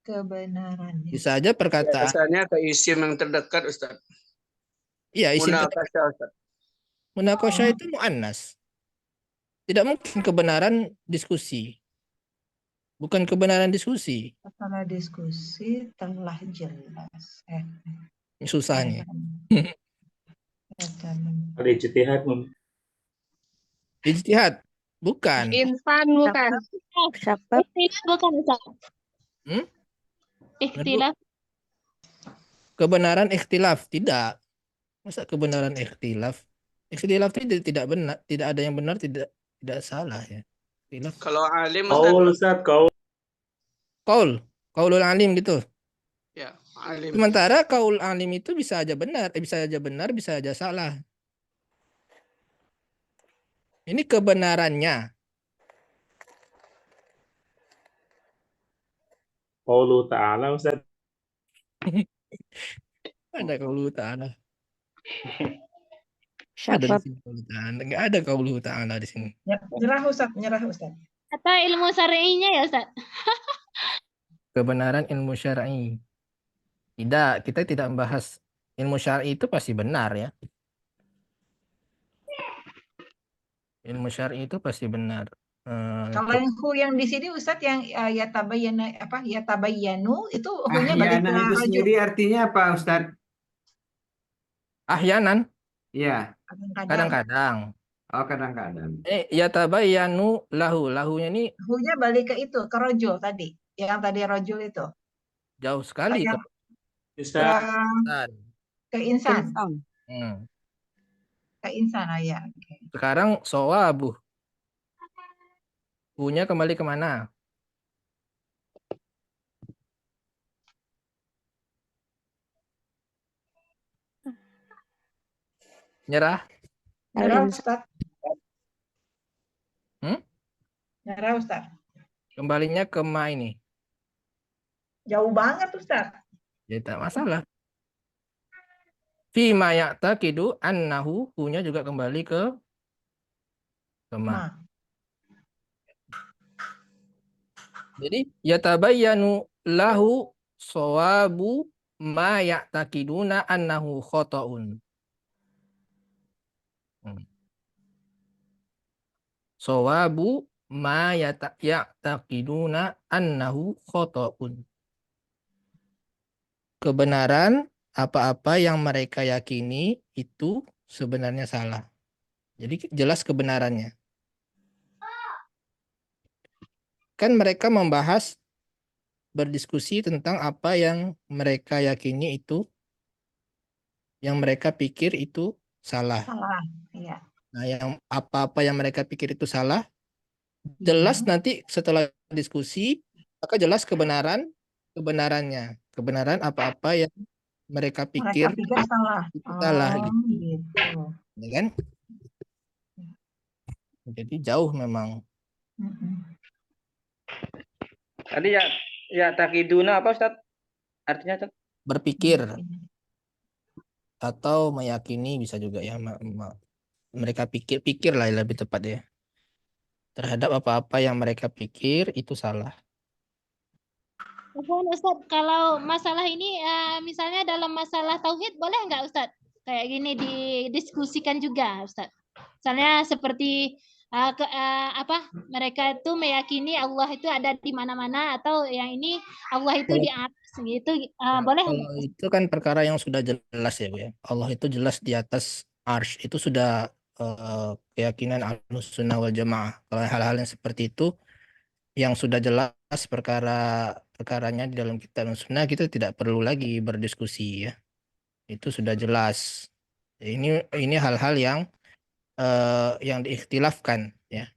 Kebenarannya. Bisa aja perkataan, Biasanya ke isim yang terdekat, Ustaz. iya isim Munakasah, Ustaz. munakosha itu muannas. Tidak mungkin kebenaran diskusi. Bukan kebenaran diskusi. Setelah diskusi telah jelas. Susah nih. Ada ijtihad. Ijtihad. Bukan. Insan bukan. Syabab. Ikhtilaf bukan Ustaz. Hmm? Ikhtilaf. Kebenaran ikhtilaf. Tidak. Masa kebenaran ikhtilaf? Ikhtilaf itu tidak benar. Tidak ada yang benar, tidak salah ya. Ikhtilaf. Kalau alim, Qaul Ustaz, qaul. Qaulul alim gitu. Ya, alim. Sementara qaul alim itu bisa aja benar, bisa aja salah. Ini kebenarannya. Qaulu ta'ala Ustaz. Ada qaulu ta'ala. Ada di Syabab. sini qaulu ta'ala. Enggak ada qaulu ta'ala di sini. Nyerah Ustaz. Atau ilmu syar'inya ya Ustaz? Kebenaran ilmu syar'i. Tidak, kita tidak membahas ilmu syar'i itu pasti benar ya. Ilmu syar'i itu pasti benar. Kalau yang di sini Ustaz yang yatabayyanu itu hunya balik Ahyanan ke itu rajul. sendiri artinya apa, Ustaz? Ahyanan, Iya. kadang-kadang. Oh, kadang-kadang. Yatabayyanu lahunya ini Hunya balik ke itu, ke rajul tadi. Yang tadi rajul itu. jauh sekali ke Ustaz, Ke insan. Hmm. Ke insan ya. Sekarang sawabu. Punya kembali kemana? Nyerah? Nyerah Ustaz. Hmm? Nyerah Ustaz. Kembalinya ke ma ini. Jauh banget Ustaz. Ya tak masalah. Fi ma ya'taqidu annahu, punya juga kembali ke ma. Jadi yatabayyanu lahu sawabu ma ya'taqiduna annahu khata'un. Sawabu ma ya'taqiduna annahu khata'un. Kebenaran apa-apa yang mereka yakini itu sebenarnya salah. Jadi jelas kebenarannya. Kan mereka membahas, berdiskusi tentang apa yang mereka yakini itu, yang mereka pikir itu salah. Salah, iya. Nah, yang apa-apa yang mereka pikir itu salah, jelas nanti setelah diskusi, maka jelas kebenarannya. Kebenaran apa-apa yang mereka pikir salah. itu salah. Gitu. Ya kan? Jadi jauh memang. Tadi ya takiduna apa Ustaz? Artinya Ustaz? Berpikir atau meyakini bisa juga ya. Mereka pikir lah lebih tepat ya. Terhadap apa-apa yang mereka pikir itu salah. Ustaz, kalau masalah ini misalnya dalam masalah tauhid boleh nggak Ustaz? Kayak gini didiskusikan juga Ustaz. Misalnya seperti mereka itu meyakini Allah itu ada di mana-mana, atau yang ini Allah itu di atas gitu, boleh? Kalau itu kan perkara yang sudah jelas ya Bu ya. Allah itu jelas di atas arsy, itu sudah keyakinan Ahlussunnah wal Jamaah. Kalau hal-hal yang seperti itu yang sudah jelas perkaranya di dalam kitab dan sunnah, kita tidak perlu lagi berdiskusi ya. Itu sudah jelas. Ini hal-hal yang diikhtilafkan ya.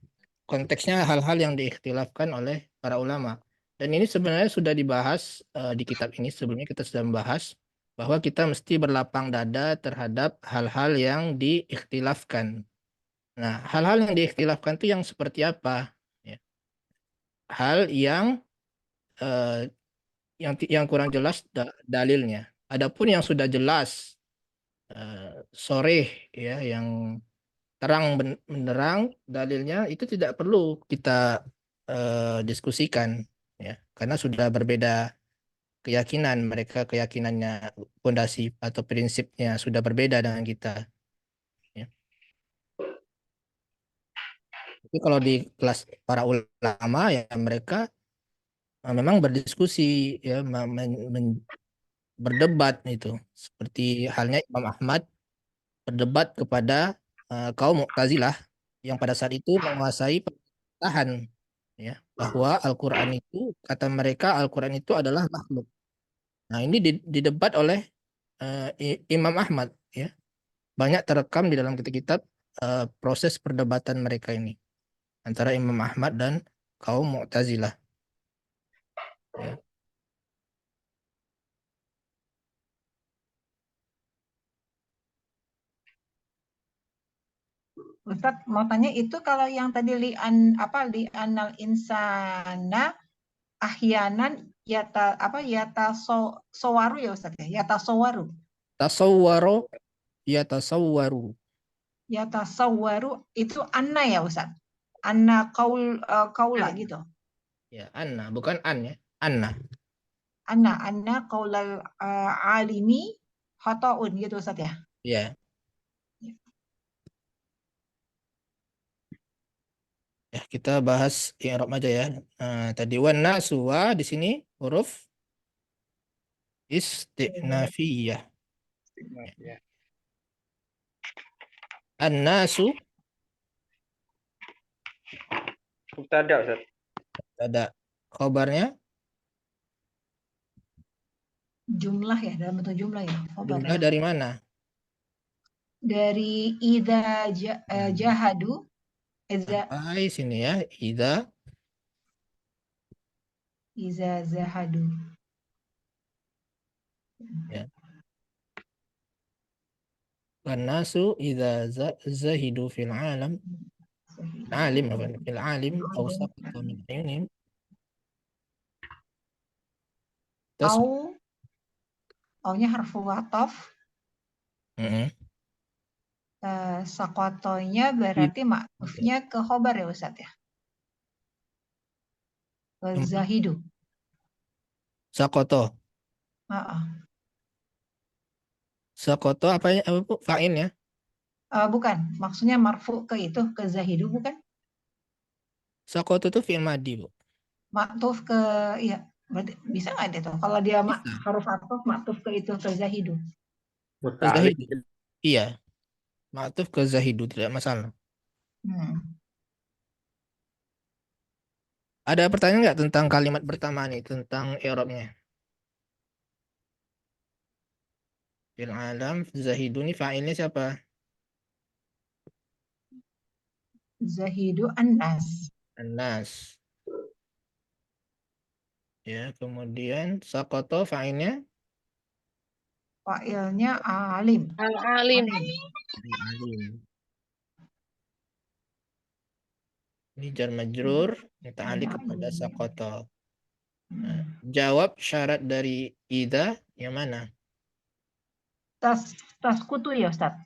Konteksnya hal-hal yang diikhtilafkan oleh para ulama. Dan ini sebenarnya sudah dibahas di kitab ini. Sebelumnya kita sudah membahas bahwa kita mesti berlapang dada terhadap hal-hal yang diikhtilafkan. Nah, hal-hal yang diikhtilafkan itu yang seperti apa? Ya. Hal yang yang kurang jelas dalilnya. Adapun yang sudah jelas soreh ya, yang terang benderang dalilnya itu tidak perlu kita diskusikan ya, karena sudah berbeda keyakinan mereka, keyakinannya, fondasi atau prinsipnya sudah berbeda dengan kita ya. Tapi kalau di kelas para ulama ya mereka memang berdiskusi ya, berdebat itu, seperti halnya Imam Ahmad berdebat kepada kaum Mu'tazilah yang pada saat itu menguasai pemerintahan ya, bahwa Al-Qur'an itu, kata mereka, Al-Qur'an itu adalah makhluk. Nah, ini didebat oleh Imam Ahmad ya. Banyak terekam di dalam kitab-kitab proses perdebatan mereka ini antara Imam Ahmad dan kaum Mu'tazilah ya. Ustadz mau tanya itu kalau yang tadi li'anal insana ahyanan sowaru ya Ustadz ya, sowaru. Tasawwaro ya tasawwaru. Sowaru itu anna ya Ustadz. Anna kaula gitu. Ya, anna, bukan an ya. Anna. Anna kaulal alimi khotoun gitu Ustadz ya. Ya. Ya, kita bahas i'rab aja ya. Tadi wan naswa di sini huruf istinafiyah. An-nasu Mubtada Ustaz. ada khabarnya, Jumlah ya, dalam bentuk jumlah ya. jumlah dari mana? Dari idza jahadu. Sampai sini ya. Idza zahadu. ya. Wan-nasu idza zahidu fil alam. Alim fil alim aw saqata min ayunim. Aunya harfu ataf. Sakotonya berarti maksudnya ke khobar ya Ustadz ya. Ke zahidu. Sakoto. Sakoto apa Bu? Fa'il ya? Bukan, maksudnya marfu ke itu, ke zahidu bukan? Sakoto itu fi'il madi, Bu. Maktuf ke, iya, berarti bisa nggak deh tuh? Kalau dia haruf ataf, maktuf ke itu, ke zahidu. Zahidu. Iya. Maktuf ke zahidu, tidak masalah. Ada pertanyaan nggak tentang kalimat pertama nih, tentang i'rabnya? Fil alam, zahidu ini fa'ilnya siapa? Zahidu an-nas. An-nas. Ya, kemudian sakoto fa'ilnya? Fa'ilnya alim. Al-alim. Alim. Ini jar majrur muta'alliq kepada sakoto. Nah, jawab syarat dari idza yang mana? Taskutu ya Ustaz.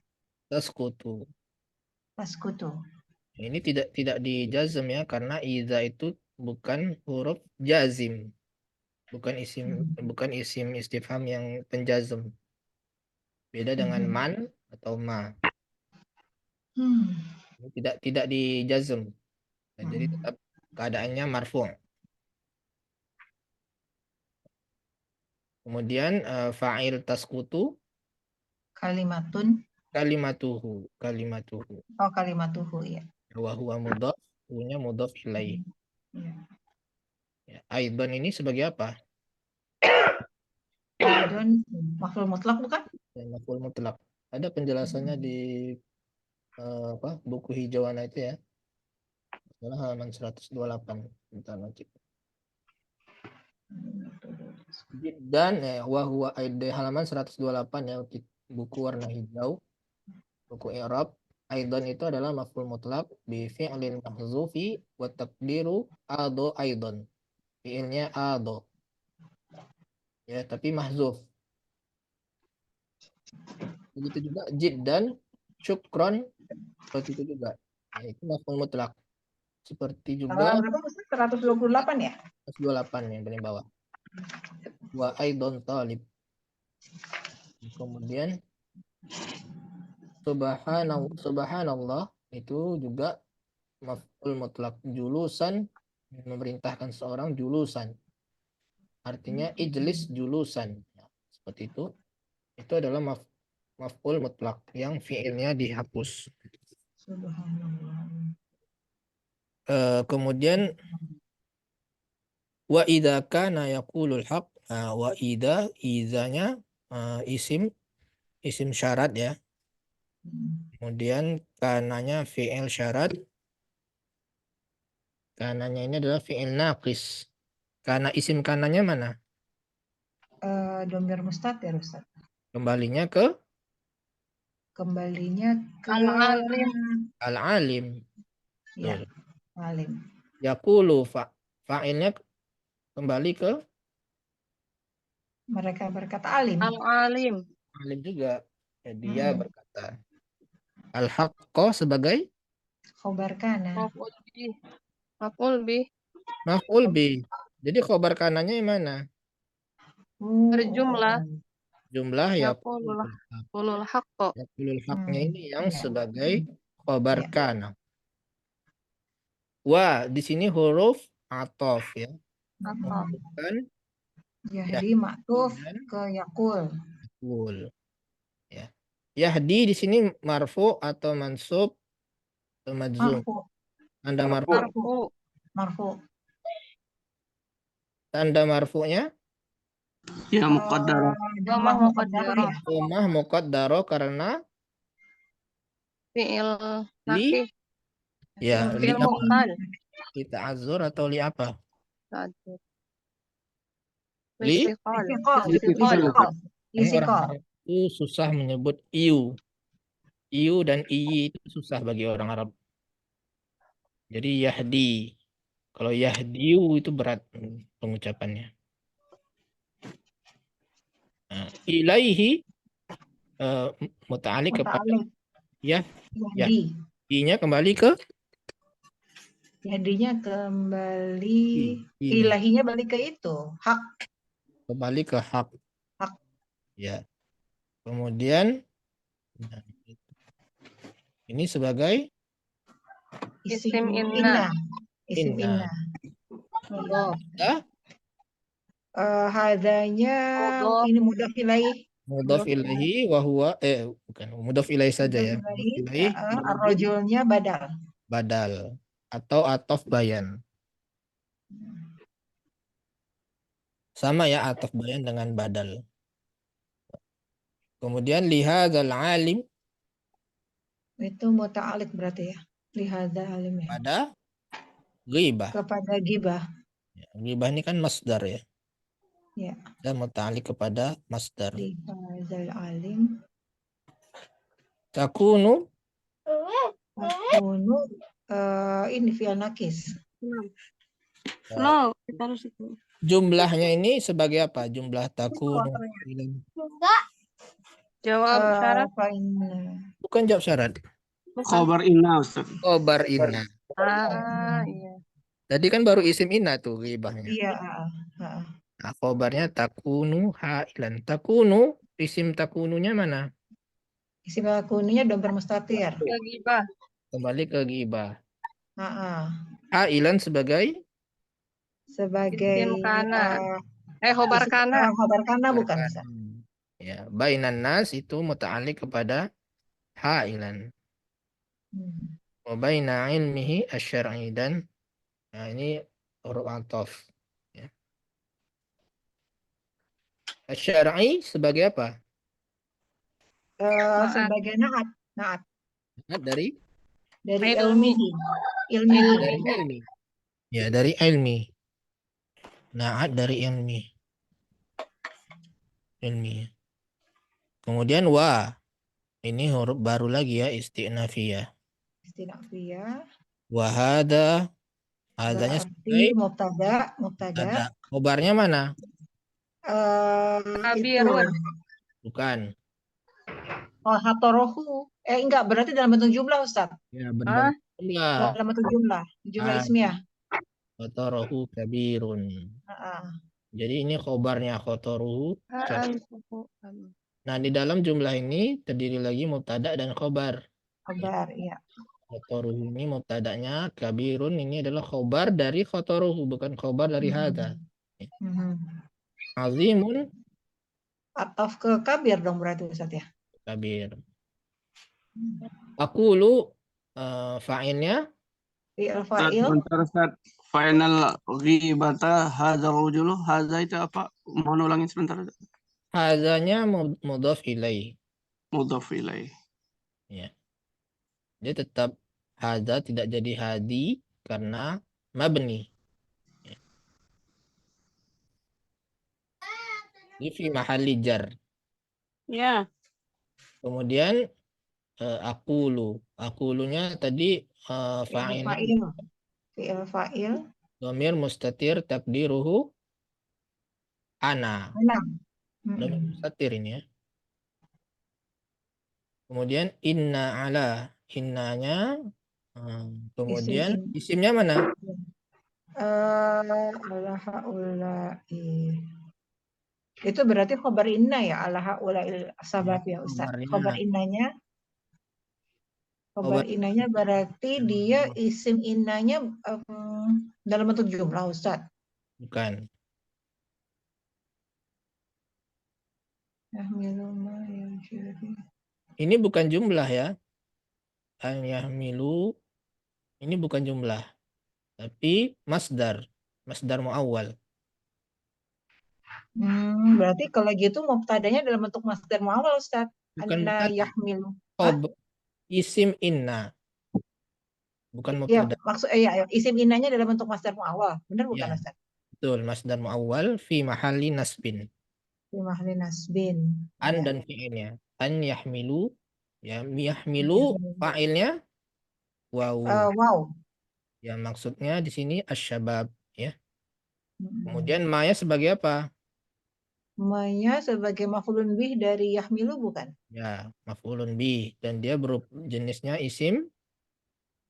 Taskutu. Taskutu. Ini tidak dijazm ya, karena idza itu bukan huruf jazim. Bukan isim istifham yang penjazm. Beda dengan man atau ma. Tidak dijazm. Jadi tetap keadaannya marfu'. Kemudian fa'il taskutu kalimatuhu. Oh, kalimatuhu ya. Wa huwa mudhaf, hunya mudhaf ilaih. Ya, aidan ini sebagai apa? Aidan maf'ul mutlak bukan? Ya, maf'ul mutlak. Ada penjelasannya di buku hijauan itu ya. Halaman 128. Bentar nanti. Dan wa huwa di halaman 128 ya, buku warna hijau, buku i'rab. Aidan itu adalah maf'ul mutlak bi fi'lin mahzufi wa taqdiru ado aidan. Fi'ilnya ado. Ya, tapi mahzuf. Begitu juga jiddan, syukron, seperti itu juga. Ya, itu maf'ul mutlak. Seperti juga Berapa Ustaz? 128 ya? 128 yang paling bawah. Wa aidon talib. Kemudian subhanallah itu juga maf'ul mutlak, julusan, memerintahkan seorang julusan. Artinya ijlis julusan. Ya, seperti itu. Itu adalah maf'ul mutlak yang fiilnya dihapus. Subhanallah. Kemudian wa idza kana yaqulul haq. Wa idzanya isim syarat ya. Kemudian kananya fiil syarat. Kananya ini adalah fiil naqis. Kana isim kananya mana? Domir mustatir Ustaz. Kembalinya ke Al-alim. al-alim. Ya, Betul. alim. Yaqulu fa'ilnya kembali ke Mereka berkata alim. Al-alim. alim juga. Ya, dia berkata. Al-haqqo sebagai Khobar kana. Maf'ul bih. Maf'ul bih. maf'ul bi. Jadi khobar kananya yang mana? Berjumlah. Jumlah ya Yaqulul haqqo. yaqulul haqnya ini yang Ya. sebagai khobar Ya. kana. Wa di sini huruf atof ya. Atau Bukan Yahdi maktuf ke yakul. yakul. Ya. Yahdi di sini marfu atau mansub atau majzum. Marfu. Tanda marfu. marfu. Marfu. Tanda marfu'nya Ya muqaddar. Dhammah muqaddarah. ya. dhammah muqaddaro karena Fi'il li nakih. ya li Fi'il apa? muqtal. Li ta'azzur atau li apa? Li? Istiqal. Istiqol. Orang Istiqol. Arab itu susah menyebut iu. Iu dan iyi itu susah bagi orang Arab. Jadi yahdi. Kalau yahdiu itu berat pengucapannya. Nah, ilaihi muta'alliq kepada Muta'alliq. ya. Yahdi. I-nya kembali ke Yahdinya kembali. I. Ilahinya balik ke itu. Hak. Kembali ke hak. Hak. Ya. Kemudian ini sebagai Isim inna. Isim inna. inna. Mudhof. Ya, Hadanya Mudhof. ini mudhof ilaih. mudhof ilaihi wa huwa bukan mudhof ilaihi saja ya. Mudhof Mudhof ilaihi Ar-rajulnya badal. badal atau atof bayan. Sama ya atof bayan dengan badal. Kemudian lihadzal alim Itu muta'alliq berarti ya. Lihada alim ya. pada ghibah. Kepada gibah. Ya, ghibah ini kan masdar ya. Ya. Dan muta'alliq kepada masdar. Lihadzal alim. Takunu Takunu ini fi'il nakis. No, kita harus itu. jumlahnya ini sebagai apa? Jumlah takunu. Jawab syarat. Bukan jawab syarat. Khobar inna Ustaz. Khobar inna. Iya. Tadi kan baru isim inna tuh ghibahnya. Iya. Nah, khobarnya takunu hailan. Takunu, isim takununya mana? Isim takununya domir mustatir. Ke ghibah. Kembali ke ghibah. Hailan sebagai sebagai isim kana. Khobar kana. Khobar kana bukan bisa. Ya, bainan nas itu muta'alliq kepada hailan. Wa baina ilmihi asy-syar'i dan nah ini huruf ataf ya. Asy-syar'i sebagai apa? Sebagai naat. Naat dari ilmihi. Dari ilmi. Ya, dari ilmi. Naat dari ilmi. Ilmi. Kemudian wa. Ini huruf baru lagi ya, istinafiyah. Istinafiyah. Wa hadza. Hadzanya sebagai mubtada. khobarnya mana? Itu Kabirun. Bukan. hatorohu. Enggak, berarti dalam bentuk jumlah, Ustaz. Ya, Ah, berbentuk jumlah. Dalam bentuk jumlah ismiyah. Khotoruhu kabirun. Heeh. Jadi ini khobarnya khotoruhu. Antuhu. Nah, di dalam jumlah ini terdiri lagi mubtada dan khobar. Kabar, iya. Khotoruhu ini mubtadanya, kabirun ini adalah khobar dari khotoruhu, bukan khobar dari hada. Mhm. Azimun Ataf ke kabir dong berarti Ustaz ya. kabir. Aqulu fa'ilnya Fi'il Ustaz, fa'il. bentar Ustaz. Final ghibata hadzal rajulu. Hadza itu apa? Mohon ulangin sebentar. hazanya mudhaf ilaih. Mudhaf ilaih. Ya. Dia tetap hadza, tidak jadi hadi karena mabni. Ya. Ini fi mahalli jar. Ya. Kemudian aqulu. Aqulunya tadi Fi'il fa'ilnya fa'il. Fi'il fa'il. dhamir mustatir takdiruhu ana. Enam. Dhamir mustatir ini ya. Kemudian inna ala. Innanya kemudian isimnya mana? Ala haula'i. Itu berarti khobar inna ya, ala haula'il sabab ya Ustaz. khobarnya. Khobar innanya. Khobar Khobar- innanya berarti dia isim innanya dalam bentuk jumlah Ustaz. Bukan. Yahmilu ma yajri. Ini bukan jumlah ya. An yahmilu ini bukan jumlah. Tapi masdar. Masdar muawwal. Berarti kalau gitu mubtadanya dalam bentuk masdar muawwal Ustaz. Bukan Anna mubtada. yahmilu. Isim inna. Bukan Ya, mubtada. isim innanya dalam bentuk masdar muawwal. Benar bukan Ya. Ustaz? Betul, masdar muawwal fi mahalli nasbin. Fi mahli nasbin. An Ya. dan fi'ilnya. An yahmilu. Ya, yahmilu fa'ilnya waw. Wow. Ya, maksudnya di sini asyabab ya. Kemudian maya sebagai apa? Maya sebagai maf'ulun bih dari yahmilu bukan? Ya, maf'ulun bih, dan dia jenisnya isim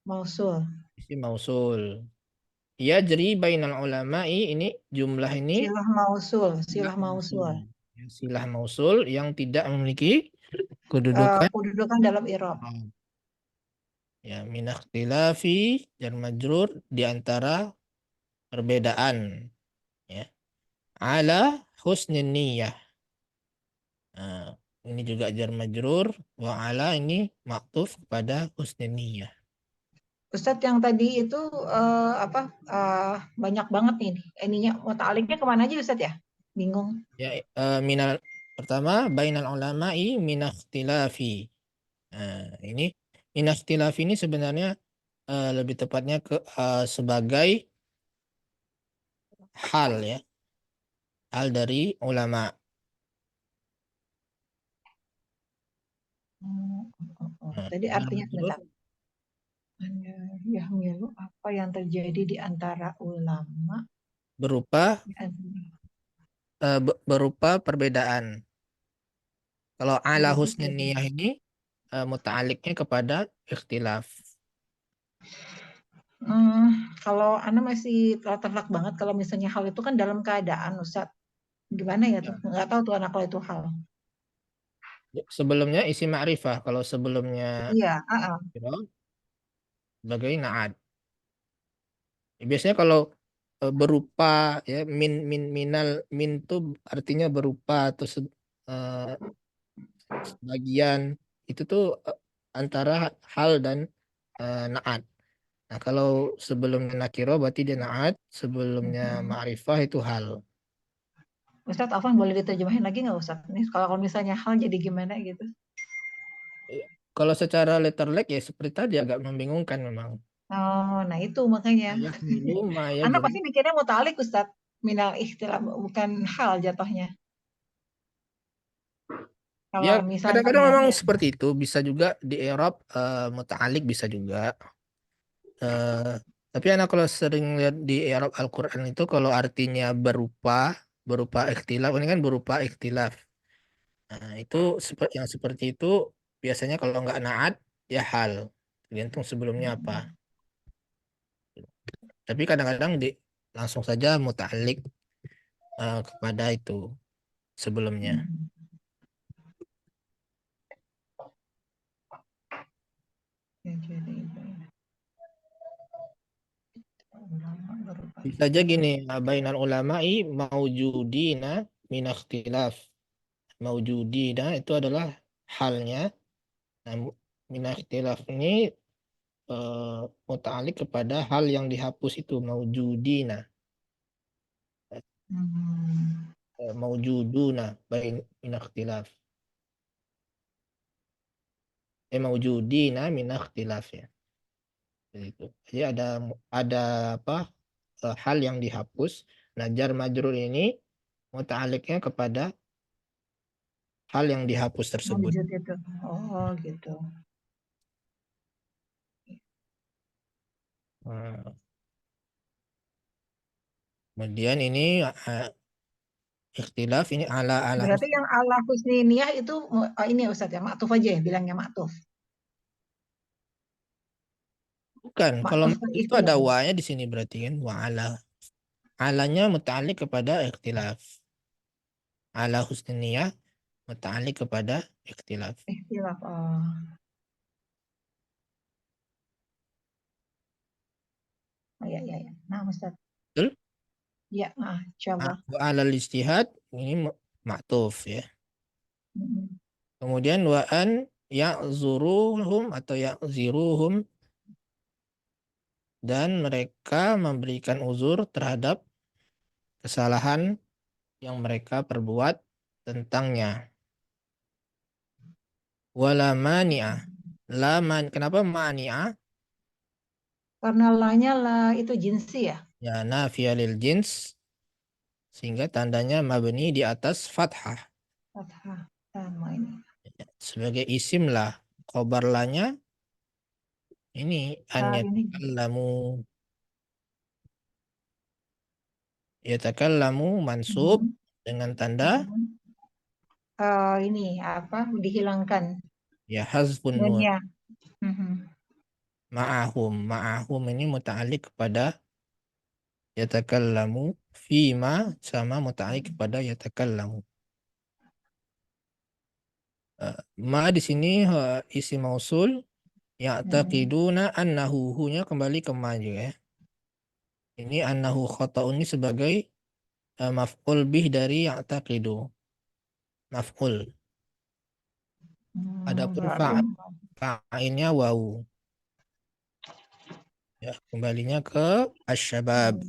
Mausul. isim mausul. Yajri bainal ulama'i, ini jumlah ini Silah mausul. Silah mausul. Ya, silah mausul yang tidak memiliki kedudukan Kedudukan dalam i'rab. ya, min ikhtilafi jar majrur di antara perbedaan ya. Ala husnin niyah. Nah, ini juga jar majrur, wa ala ini maktuf kepada husnin niyah. Ustadz yang tadi itu banyak banget nih ininya muta'aliknya kemana aja Ustadz ya? Bingung. Ya, minal pertama bainal ulama'i min ikhtilafi. Nah, ini min ikhtilafi ini sebenarnya lebih tepatnya sebagai hal ya. Hal dari ulama. Tadi artinya sebentar. Yahmilu apa yang terjadi di antara ulama Berupa perbedaan. Kalau ala husnin niyah ini muta'aliknya kepada ikhtilaf. Kalau Anda masih terlak banget kalau misalnya hal itu kan dalam keadaan Ustaz. Gimana ya tuh? Nggak tahu tuh anak kalau itu hal. Sebelumnya isi ma'rifah, kalau sebelumnya Iya, sebagai na'ad. Biasanya kalau berupa ya minal min itu artinya berupa atau sebagian itu tuh antara hal dan na'at. Nah, kalau sebelumnya nakiro berarti dia na'at, sebelumnya ma'rifah itu hal. Ustadz Afwan boleh diterjemahin lagi nggak Ustadz? Nih kalau misalnya hal jadi gimana gitu? Kalau secara letter leg ya seperti tadi agak membingungkan memang. Oh, nah itu makanya. Anda pasti mikirnya muta'alik Ustadz. Minal ikhtilaf bukan hal jatuhnya. Ya, kadang-kadang memang seperti itu, bisa juga di i'rab muta'alik bisa juga. Tapi anak kalau sering lihat di i'rab Al-Qur'an itu kalau artinya berupa berupa ikhtilaf, ini kan berupa ikhtilaf. Nah, itu yang seperti itu biasanya kalau nggak naat ya hal, tergantung sebelumnya apa. Tapi kadang-kadang langsung saja muta'alliq kepada itu sebelumnya. Ya, jadi ulama berupa Bisa aja gini, bainal ulama'i maujudina min ikhtilaf. Maujudina itu adalah halnya. Nah, min ikhtilaf ini muta'alliq kepada hal yang dihapus itu maujudina. Maujuduna min ikhtilaf. Maujudina min ikhtilaf ya. Itu. Jadi ada apa hal yang dihapus. Nah, jar majrur ini muta'alliqnya kepada hal yang dihapus tersebut. Maujud itu. Oh, gitu. Nah, kemudian ini ikhtilaf ini ala Berarti yang ala husni niyah itu ini ya Ustaz ya, maktuf aja ya, bilangnya maktuf. bukan. Kalau Maktuf itu ikhtilaf. ada wa-nya di sini berarti kan wa ala. Alanya muta'alliq kepada ikhtilaf. Ala husni niyah muta'alliq kepada ikhtilaf. Ikhtilaf. Oh. Oh ya ya ya. Nah, Ustaz. Betul? Ya, insyaallah. Wa alal istihad ini maktuf ya. Kemudian wa an ya'zuruhum atau ya'ziruhum, dan mereka memberikan uzur terhadap kesalahan yang mereka perbuat tentangnya. Wala mani'ah. Kenapa mani'ah? Karena lanya lah itu jinsi ya. Ya, nafiyah lil jins, sehingga tandanya mabni di atas fathah. Fathah sama ini. Sebagai isim lah. Khobar lanya ini an yatakallamu. Yatakallamu mansub dengan tanda Ini apa? Dihilangkan. ya hazfun nun. Nunnya. Ma'ahum ini muta'alliq kepada yatakallamu, fima sama muta'alliq kepada yatakallamu. Ma di sini isi mausul ya'taqiduna annahu, nya kembali ke ma juga ya. Ini annahu khata'un ini sebagai maf'ul bih dari ya'taqidu. Maf'ul. Adapun fa'ilnya wawu. Ya, kembalinya ke asyabab.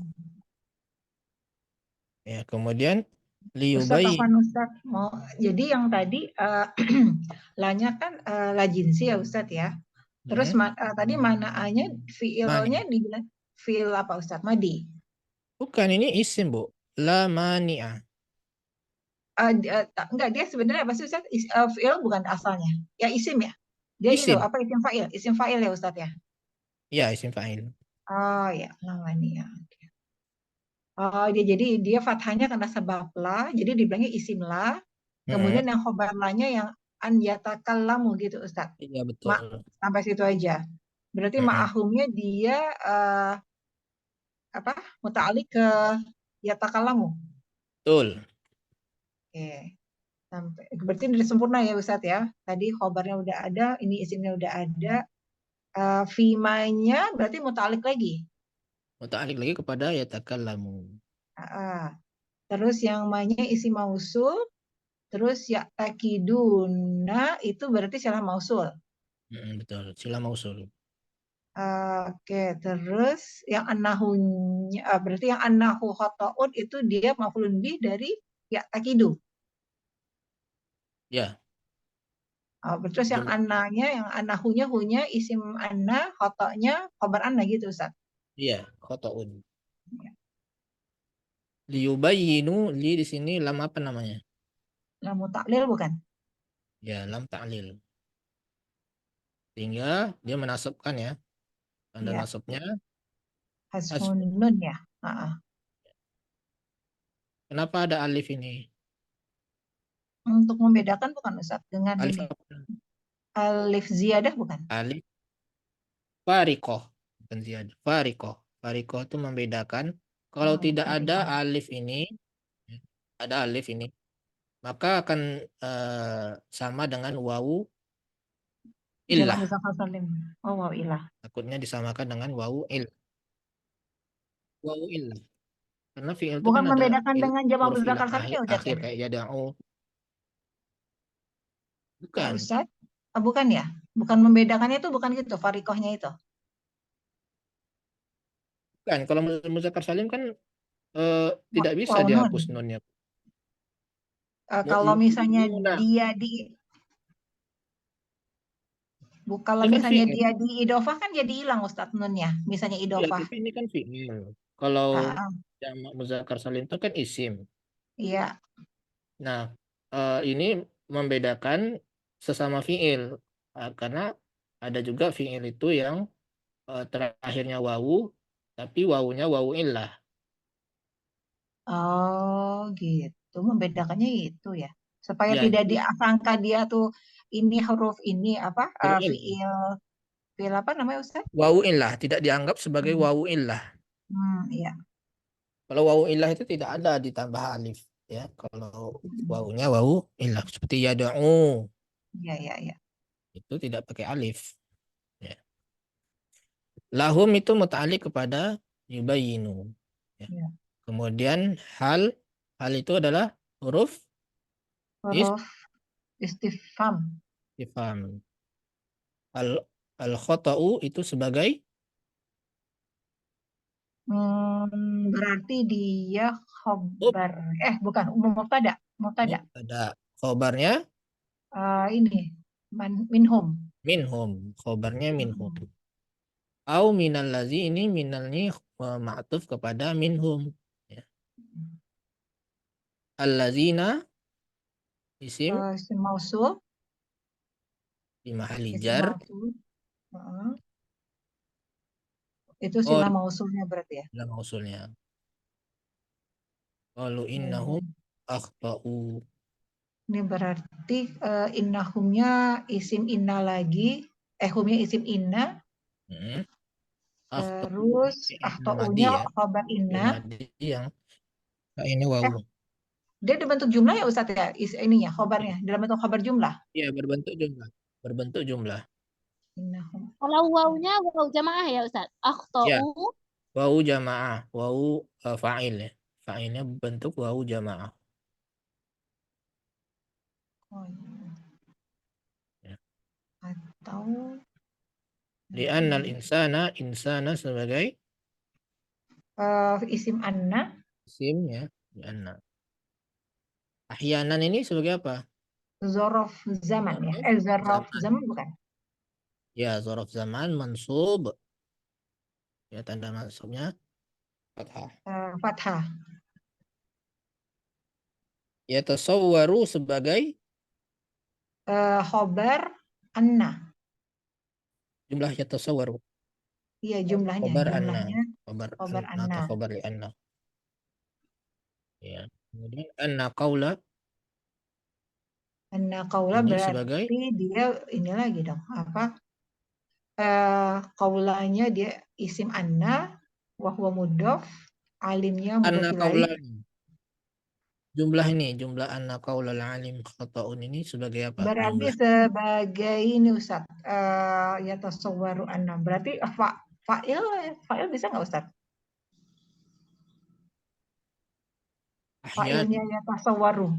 Ya, kemudian Ustaz, liyubai. apaan Ustaz? Jadi yang tadi lanya kan la jinsi ya Ustaz ya. Terus tadi manaannya fiilnya dibilang fiil apa Ustaz? Madi. Bukan, ini isim, Bu. La mani'ah. Enggak, dia sebenarnya apa sih Ustaz? Fiil bukan asalnya. Ya isim ya. Dia ini Isim. loh, apa isim fa'il? Isim fa'il ya Ustaz ya. Iya, isim fa'il. Oh ya, namanya ya. Oh, dia fathahnya karena sebab la, jadi dibilangnya isim la. Kemudian yang khobar lanya yang an yatakallamu gitu Ustaz. Iya, betul. Sampai situ aja. Berarti ma'ahumnya dia muta'alliq ke yatakallamu. Betul. Oke. Berarti udah sempurna ya Ustaz ya. Tadi khobarnya udah ada, ini isimnya udah ada. Fimanya berarti muta'alliq lagi. Muta'alliq lagi kepada yatakallamu. Terus yang mainnya isi mausul, terus ya takiduna itu berarti silah mausul. Betul, silah mausul. Oke, terus yang annahunya berarti yang annahu khotoun itu dia maf'ulun bih dari ya takidu. Ya. Terus yang annanya, yang annahunya hunya isim anna, khotonya khobar anna gitu Ustaz. Iya, khotoun. Liyubayyinu, li di sini lam apa namanya? Lam ta'lil bukan? Ya, lam ta'lil. Sehingga dia menasabkan ya. Tanda nasabnya hasfun nun ya. Kenapa ada alif ini? Untuk membedakan bukan Ustaz dengan Alif ini. apa? Alif ziyadah bukan? Alif farikoh. Bukan ziyadah. Farikoh. Farikoh itu membedakan. Kalau tidak ada farikoh. alif ini, ada alif ini, maka akan sama dengan wawu Jamak illah. muzakkar salim. Oh, wow, ilah. Takutnya disamakan dengan wawu illah. Wawu illah. Karena fi'il itu Bukan kan ada membedakan dengan jamak huruf muzakkar ilah salim ya, Ustaz akhir ya? kayak yada'u. Ya, Bukan. Ustaz? Bukan ya? Bukan membedakannya itu bukan gitu, farikohnya itu. Bukan. Kalau muzakkar salim kan tidak bisa Wawu nun. dihapus nunnya. Kalau misalnya Mu'minuna. dia kalau Ini kan misalnya fi'il. dia di idofah kan jadi hilang Ustaz nunnya. Misalnya Ya, idofah. tapi ini kan fi'il. Kalau jamak muzakkar salim itu kan isim. Iya. Nah, ini membedakan sesama fi'il. Karena ada juga fi'il itu yang terakhirnya wawu, tapi wawunya wawu illah. Oh, gitu. Membedakannya itu ya. Supaya Ya, tidak disangka dia tuh ini huruf ini apa? fi'il. Fi'il apa namanya Ustaz? Wawu illah tidak dianggap sebagai wawu illah. Iya. Kalau wawu illah itu tidak ada ditambah alif, ya. Kalau wawunya wawu illah seperti yada'u Iya. itu tidak pakai alif. Ya. Lahum itu muta'alliq kepada yubayyinu. Ya. Ya. Kemudian hal itu adalah huruf istifham. istifham. Al khata'u itu sebagai Berarti dia khobar. Bukan, mubtada. mubtada. Khobarnya ini minhum. Khobarnya minhum. Au minal ladzi, ini minalnya ma'tuf kepada minhum. Ya. Alladzina isim Mausul di mahalli jar. Itu sila mausulnya berarti ya. Sila mausulnya. Qalu innahum akhta'u. Ini berarti innahumnya isim inna lagi. Humnya isim inna. Terus akhta'unya khabar inna. Yang ini wawu. Dia dibentuk jumlah ya Ustaz ya? Ininya khabarnya dalam bentuk khabar jumlah. Iya, berbentuk jumlah. Kalau wawunya wawu jamaah ya Ustaz? Akhta'u. Ya. Wawu jamaah, wawu fa'il ya. Fa'ilnya bentuk wawu jamaah. Ya. Atau li'annal insana sebagai isim anna. Isim ya, anna. Ahyanan ini sebagai apa? Zorof zaman ya. Zorof zaman bukan? Ya, zorof zaman mansub. Ya, tanda mansubnya fathah. Fathah. Ya, tasawwaru sebagai khobar anna. Jumlah ya tasawwaru. Iya, jumlahnya. Khobar anna. Khobar li anna. Ya. Kemudian anna qaula. Anna qaula berarti sebagai dia ini lagi dong. Apa? Qaulanya dia isim anna wa huwa mudhof, alimnya mudhof ilaih. Jumlah anna qaulal alim khata'un ini sebagai apa? Berarti sebagai ini Ustaz. Ya tasawwaru anna. Berarti fa'il bisa nggak Ustaz? Fa'ilnya ya tasawwaru.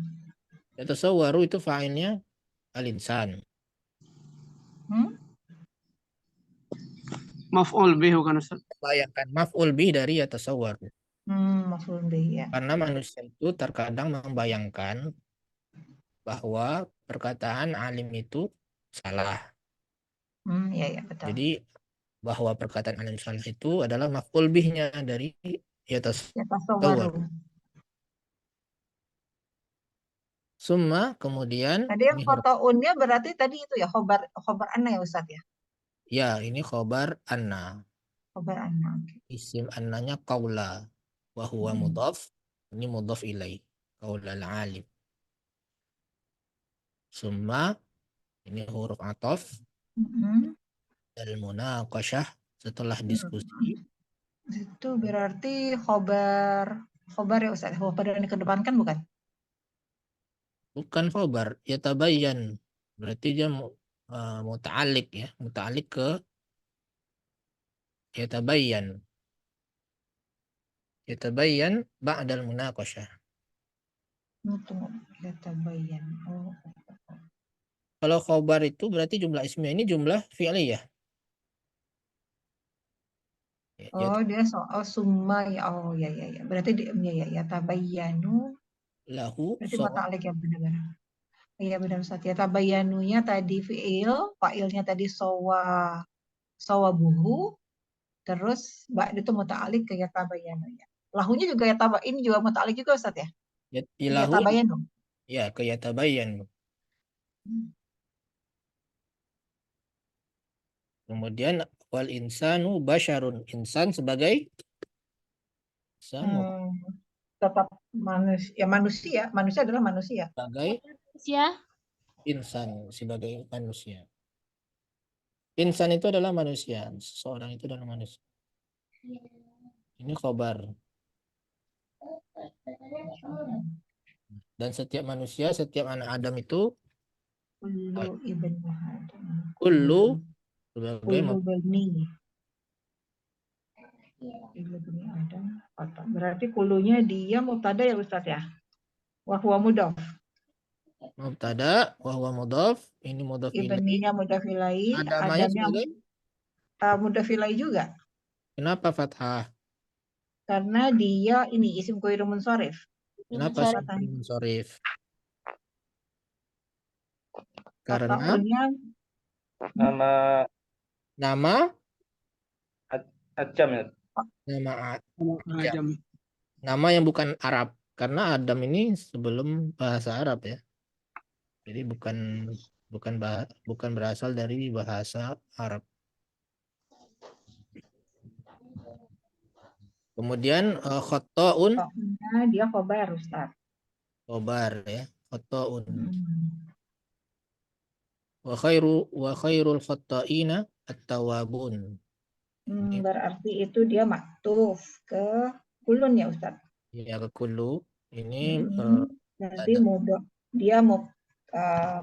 Ya tasawwaru itu fa'ilnya al-insan. Maf'ul bih bukan Ustaz? Bayangkan maf'ul bih dari ya tasawwaru. Maf'ul bih ya. Karena manusia itu terkadang membayangkan bahwa perkataan alim itu salah. Ya betul. Jadi bahwa perkataan alim salah itu adalah maf'ul bihnya dari ya tasawwaru. Summa kemudian tadi yang khotounnya berarti tadi itu ya khobar anna ya Ustaz ya? Ya, ini khobar anna. Khobar anna. Isim annanya qaula wa huwa mudhaf. Ini mudhaf ilaih. Qaul al-alim. Summa, ini huruf ataf. Al-munaqashah, setelah diskusi. Itu berarti khobar ya Ustaz. Khobar yang dikedepankan bukan? Bukan khobar, yatabayyan. Berarti dia muta'alliq ya. Muta'alliq ke yatabayyan. Yatabayyan ba'dal munaqashah. Yatabayyan. Oh. Kalau khobar itu berarti jumlah ismiyah, ini jumlah fi'liyah. Oh, dia soal summa ya. Oh, ya. Berarti ya tabayyanu. Lahu Berarti muta'alliq ya benar-benar. Iya benar Ustaz. Ya tabayyanunya tadi fi'il, fa'ilnya tadi sawabuhu, terus ba'd itu muta'alliq ke ya tabayyanunya. Lahunya juga ini juga muta'alliq juga Ustaz ya? Ya Lahu, tabayyanu. ya ke yatabayyan. Kemudian wal insanu basyarun. Insan sebagai Tetap manusia. Manusia adalah manusia. Sebagai Ya. insan, sebagai manusia. Insan itu adalah manusia. Seseorang itu adalah manusia. Ini khobar. Dan setiap manusia, setiap anak Adam itu Kullu ibn Adam. kullu sebagai Kullu bani. Ibni Adam. Berarti kulunya dia mubtada ya Ustaz ya? Wa huwa mudhaf. mubtada wa huwa mudhaf, ini mudhaf ilaih. Ibninya mudhaf ilaih, Adamnya Adamnya sebagai mudhaf ilaih juga. kenapa fathah? Karena dia ini isim ghairu munsharif. Kenapa munsharif? Karena nama Ajam ya. Nama yang bukan Arab. Karena Adam ini sebelum bahasa Arab ya. Jadi bukan berasal dari bahasa Arab. Kemudian khotoun. Dia khobar Ustaz. Khobar ya. Khotoun. Wa khairul khotoina at-tawabun. Berarti itu dia maktuf ke kulun ya Ustaz. Ya ke kullu. Ini nanti dia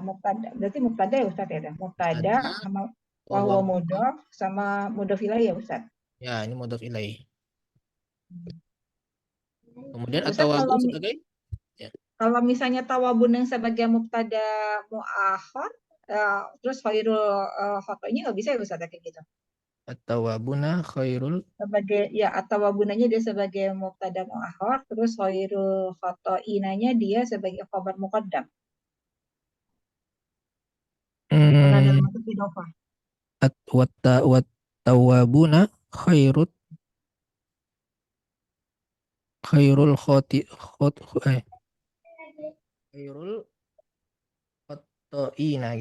mubtada. Berarti mubtada ya Ustaz ya. Mubtada sama wa huwa mudhaf sama mudhaf ilaih ya Ustaz. Ya, ini mudhaf ilaih. Kemudian at-tawabun sebagai kalau misalnya tawabun yang sebagai mubtada muakhar terus khairul khotonya nggak bisa ya Ustaz kayak gitu. At-tawabuna khairul Sebagai ya at-tawabunanya dia sebagai mubtada muakhar, terus khairul khotoinanya dia sebagai khabar muqaddam. Karena dalam bentuk idhofah. Wat-tawabuna khairul khotoina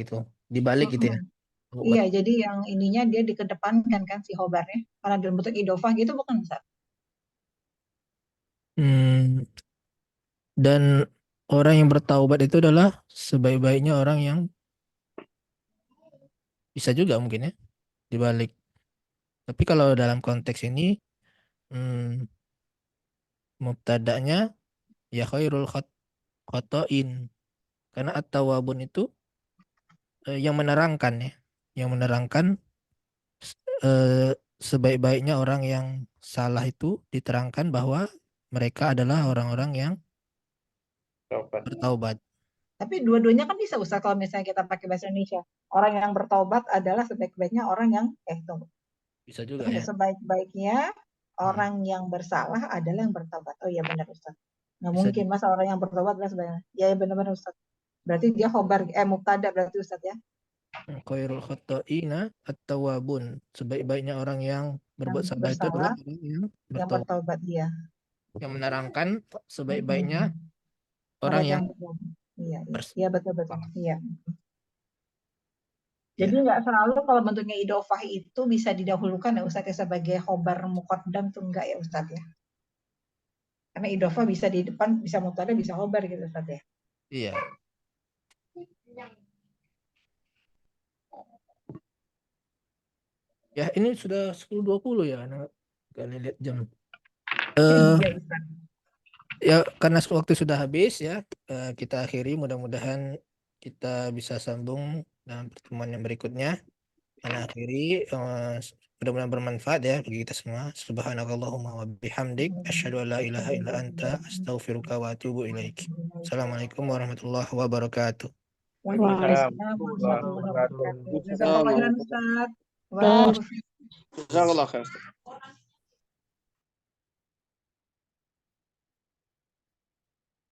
gitu. Dibalik gitu ya. Iya, jadi yang ininya dia dikedepankan kan si khobarnya. Karena dalam bentuk idhofah gitu bukan Ustaz? Dan orang yang bertaubat itu adalah sebaik-baiknya orang yang bisa juga mungkin ya dibalik. Tapi kalau dalam konteks ini mubtada'nya ya khairul khotoin. Karena at-tawabun itu yang menerangkan ya. Yang menerangkan sebaik-baiknya orang yang salah itu diterangkan bahwa mereka adalah orang-orang yang bertaubat. Tapi dua-duanya kan bisa Ustaz kalau misalnya kita pakai bahasa Indonesia. Orang yang bertaubat adalah sebaik-baiknya orang yang bisa juga ya. Sebaik-baiknya orang yang bersalah adalah yang bertaubat. Oh iya benar Ustaz. Nggak mungkin masa orang yang bertaubat adalah sebaiknya. Ya benar-benar Ustaz. Berarti dia khobar mubtada berarti Ustaz ya. Khairul khotoina at-tawabun. Sebaik-baiknya orang yang berbuat salah itu adalah orang yang bertaubat dia. Yang menerangkan sebaik-baiknya orang yang Iya betul. Iya. Jadi nggak selalu kalau bentuknya idhofah itu bisa didahulukan ya Ustaz ya sebagai khobar muqaddam tuh enggak ya Ustaz ya. Karena idhofah bisa di depan, bisa mubtada, bisa khobar gitu Ustaz ya. Iya. Ya, ini sudah 10.20 ya, anak. Kalian lihat jam. Iya Ustaz. Ya, karena waktu sudah habis ya, kita akhiri. Mudah-mudahan kita bisa sambung dalam pertemuan yang berikutnya. Ana akhiri, mudah-mudahan bermanfaat ya bagi kita semua. Subhanakallahumma wa bihamdik, asyhadu an la ilaha illa anta, astaghfiruka wa atubu ilaik. Assalamualaikum warahmatullahi wabarakatuh. Waalaikumsalam warahmatullahi wabarakatuh. Jazakallah khairan Ustaz. Barakallahu fiik. Jazakallah khair.